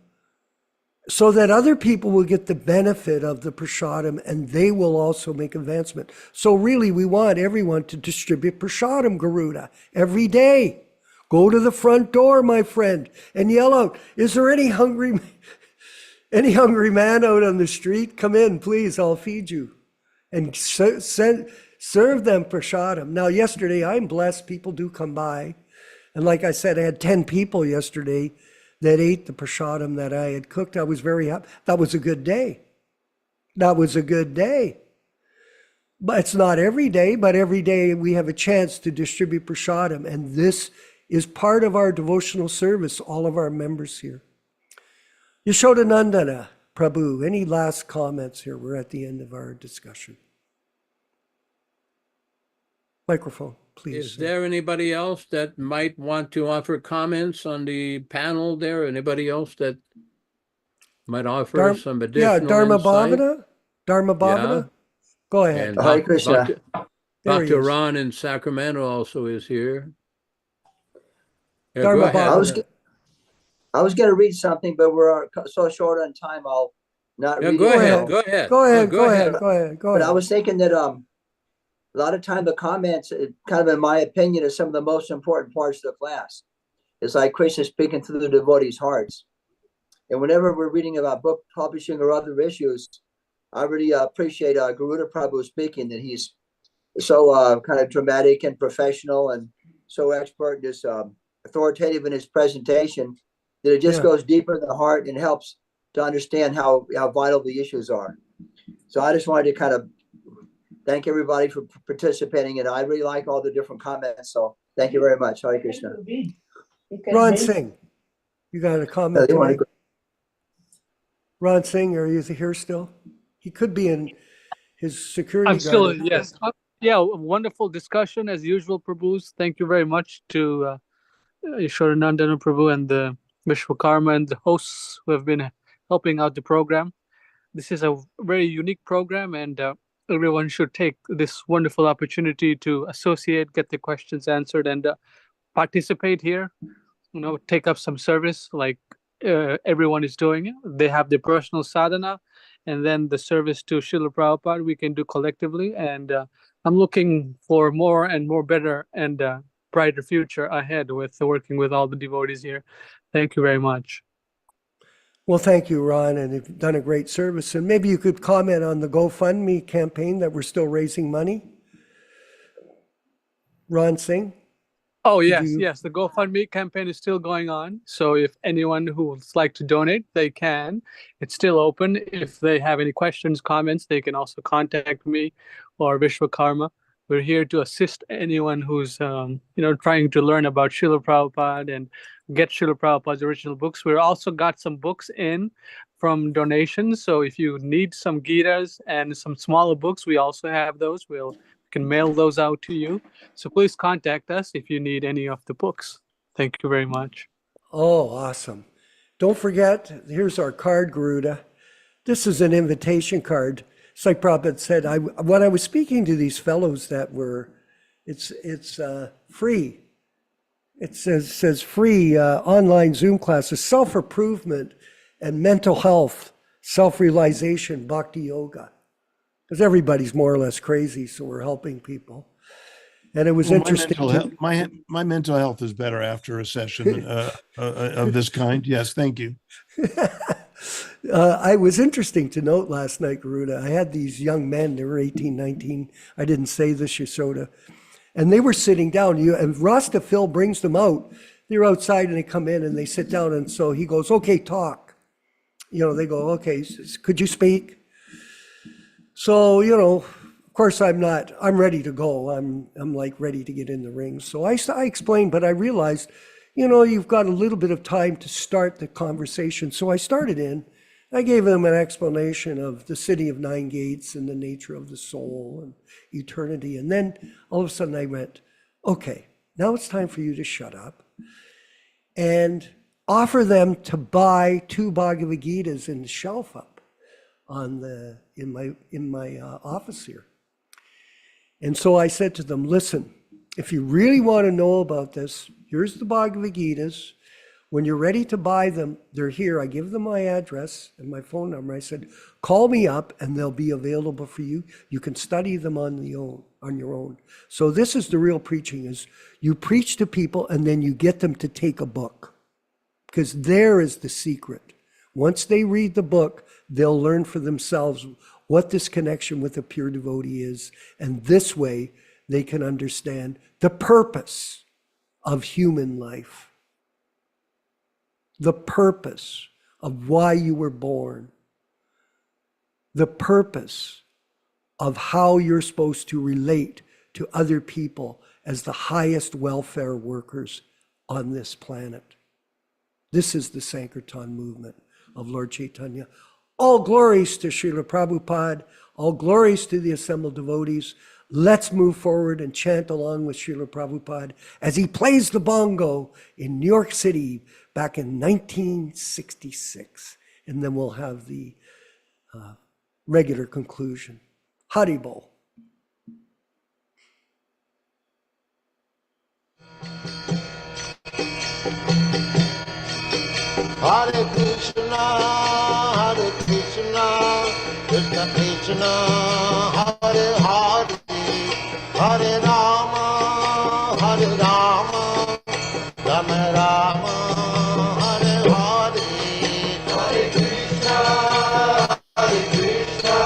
so that other people will get the benefit of the prasadam and they will also make advancement. So really, we want everyone to distribute prasadam, Garuda, every day. Go to the front door, my friend, and yell out, is there any hungry man out on the street? Come in, please, I'll feed you. And serve them prasadam. Now, yesterday, I'm blessed, people do come by. And like I said, I had 10 people yesterday that ate the prasadam that I had cooked. I was very happy. That was a good day. that was a good day. But it's not every day, but every day we have a chance to distribute prasadam. And this is part of our devotional service, all of our members here. Yaśodā-nandana Prabhu, any last comments here? We're at the end of our discussion. Microphone, please. Is there anybody else that might want to offer comments on the panel there? Anybody else that might offer some additional Dharma insight? Bhavana? Dharma Bhavana? Yeah. Go ahead. And Hare Krishna. There he Dr. is. Ron in Sacramento also is here. Yeah, Dharma go ahead. Bhavana. I was going to read something, but we're so short on time. I'll not Yeah, read go it. ahead. Go ahead. Go ahead, No, go ahead, go ahead, go But ahead. I was thinking that a lot of time the comments, kind of in my opinion, is some of the most important parts of the class. It's like Krishna speaking through the devotees' hearts. And whenever we're reading about book publishing or other issues, I really appreciate Garuda Prabhu speaking, that he's so kind of dramatic and professional and so expert and just authoritative in his presentation, that it just goes deeper in the heart and helps to understand how vital the issues are. So I just wanted to kind of thank everybody for participating, and I really like all the different comments. So thank you very much. Hare Krishna. Ron Singh, you got a comment to make? Ron Singh, are you here still? He could be in his security I'm still, guard. yes. Yeah, wonderful discussion as usual, Prabhus. Thank you very much to Yaśodā-nandana Prabhu and the Vishwakarma and the hosts who have been helping out the program. This is a very unique program, and everyone should take this wonderful opportunity to associate, get the questions answered, and participate here. Take up some service like everyone is doing. They have their personal sadhana, and then the service to Srila Prabhupada we can do collectively. And I'm looking for more and more better and brighter future ahead with working with all the devotees here. Thank you very much. Well, thank you, Ron, and you've done a great service. And maybe you could comment on the GoFundMe campaign that we're still raising money. Ron Singh? Oh, yes, yes. The GoFundMe campaign is still going on. So if anyone who would like to donate, they can. It's still open. If they have any questions, comments, they can also contact me or Vishwakarma. We're here to assist anyone who's, trying to learn about Srila Prabhupada and get Srila Prabhupada's original books. We're also got some books in from donations. So if you need some Gitas and some smaller books, we also have those. We can mail those out to you. So please contact us if you need any of the books. Thank you very much. Oh, awesome. Don't forget, here's our card, Garuda. This is an invitation card. It's like Prabhupada said, when I was speaking to these fellows that were, it's free. It says free online Zoom classes, self-improvement and mental health, self-realization, bhakti yoga. Because everybody's more or less crazy, so we're helping people. And it was interesting. My mental health is better after a session of this kind. Yes, thank you. I was interesting to note last night, Garuda. I had these young men, they were 18, 19. I didn't say this, Yasoda. And they were sitting down. And Rasta Phil brings them out. They're outside and they come in and they sit down. And so he goes, okay, talk. They go, okay, could you speak? So, of course I'm ready to go. I'm like ready to get in the ring. So I explained, but I realized, you've got a little bit of time to start the conversation. So I started in. I gave them an explanation of the city of nine gates and the nature of the soul and eternity. And then all of a sudden I went, okay, now it's time for you to shut up and offer them to buy 2 Bhagavad Gitas in the shelf up in my office here. And so I said to them, listen, if you really want to know about this, here's the Bhagavad Gitas. When you're ready to buy them, they're here. I give them my address and my phone number. I said, call me up and they'll be available for you. You can study them on your own. So this is the real preaching, is you preach to people and then you get them to take a book, because there is the secret. Once they read the book, they'll learn for themselves what this connection with a pure devotee is. And this way they can understand the purpose of human life. The purpose of why you were born. the purpose of how you're supposed to relate to other people as the highest welfare workers on this planet. This is the Sankirtan movement of Lord Chaitanya. All glories to Srila Prabhupada, all glories to the assembled devotees. Let's move forward and chant along with Srila Prabhupada as he plays the bongo in New York City back in 1966. And then we'll have the regular conclusion. Haribol. Hare Krishna, Krishna Krishna, Hare Hare, Hare Rama, Rama Rama, Hare Hare, Hare Krishna,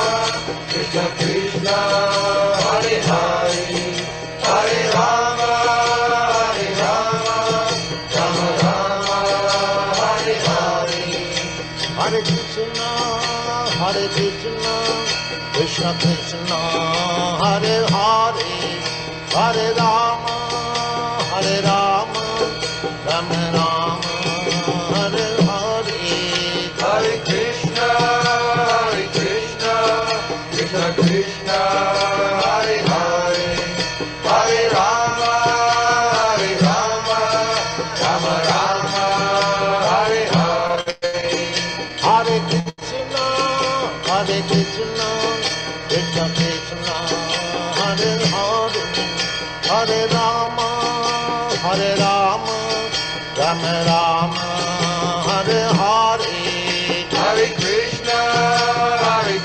Krishna Krishna, Hare Hare, Hare Rama, Rama Rama, Hare Hare, Hare Krishna, Krishna Krishna, Hare Hare, Hare Rama, Rama Rama, Hare Hare, Hare Krishna, Krishna Krishna, Hare Hare, Hare Rama, Rama Rama, Hare Hare, Hare Krishna, Krishna Krishna, Hare Hare, Hare Rama, Rama Rama, Hare Hare, Hare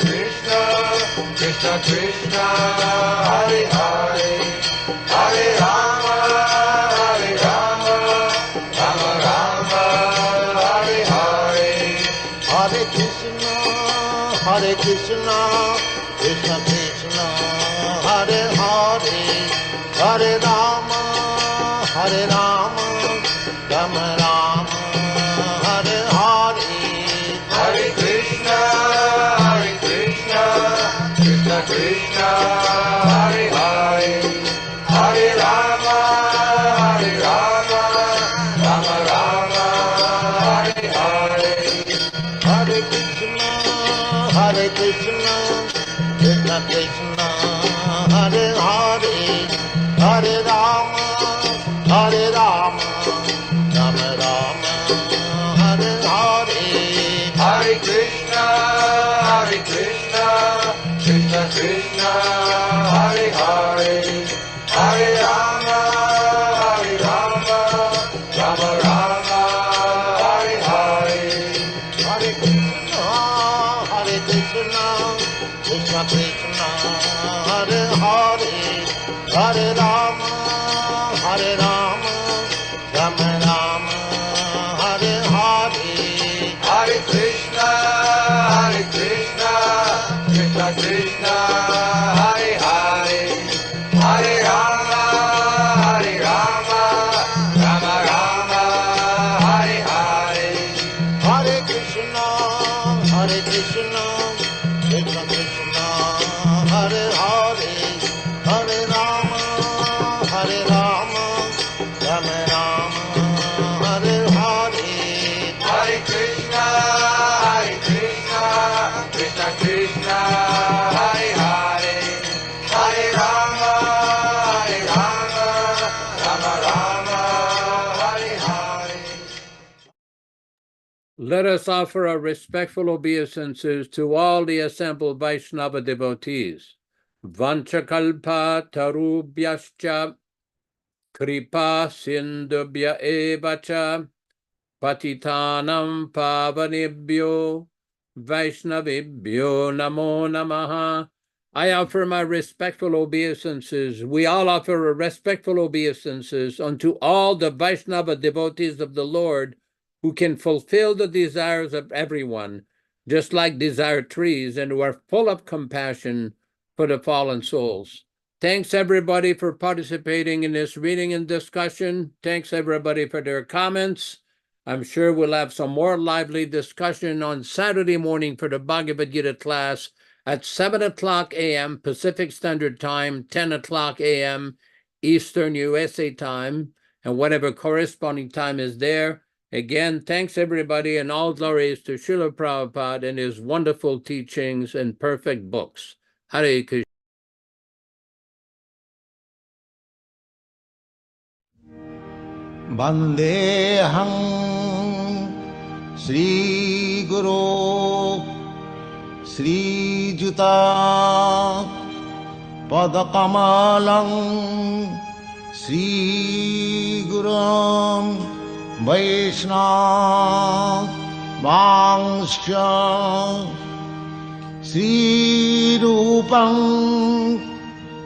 Krishna, Krishna Krishna, Hare Hare, Hare Rama, Rama Rama, Hare Hare, Hare Krishna, Krishna Krishna, Hare Hare, Hare Rama, Rama Rama, Hare Hare, Hare Krishna, Krishna Krishna, Hare Hare, Hare Rama, Rama Rama, Hare Hare, Hare Krishna, Krishna Krishna, Hare Hare, Hare Rama, Rama Rama, Hare Hare, Hare Krishna, Krishna Krishna, Hare Hare, Hare Rama, Rama Rama, Hare Hare, Hare Krishna, Krishna Krishna, Hare Hare, Hare Rama, Rama Rama, Hare Hare, Hare Krishna, Krishna Krishna, Hare Hare, Hare Rama, Rama Rama, Hare Hare, Hare Krishna, Krishna Krishna, Hare Hare, Hare Rama, Rama Rama, Hare Hare, Hare Krishna, Krishna Krishna, Hare Hare, Hare Rama, Rama Rama, Hare Hare. Let us offer our respectful obeisances to all the assembled Vaishnava devotees. Vanchakalpa tarubhyascha kripa sindubhya evacha patitanam pavanebhyo Vaishnavibhyo namo namaha. I offer my respectful obeisances. We all offer a respectful obeisances unto all the Vaishnava devotees of the Lord who can fulfill the desires of everyone, just like desire trees, and who are full of compassion for the fallen souls. Thanks everybody for participating in this reading and discussion. Thanks everybody for their comments. I'm sure we'll have some more lively discussion on Saturday morning for the Bhagavad Gita class at 7 o'clock a.m. Pacific Standard Time, 10 o'clock a.m. Eastern USA time, and whatever corresponding time is there. Again, thanks everybody, and all glories to Srila Prabhupada and his wonderful teachings and perfect books. Hare Krishna. Vandeham Sri Guru Sri Juta Padakamalam Sri Gurum Vaishnava Vangsha Sri Rupam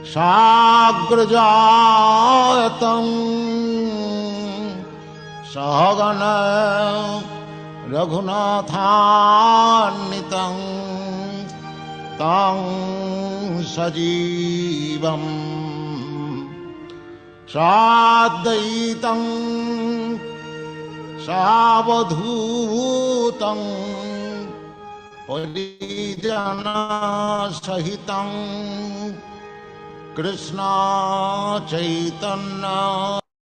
Sagrajayatam Sahagana Raghunathannitam Tam Sajivam Sadaitam Savadhutam Parijana Sahitam Krishna Caitanya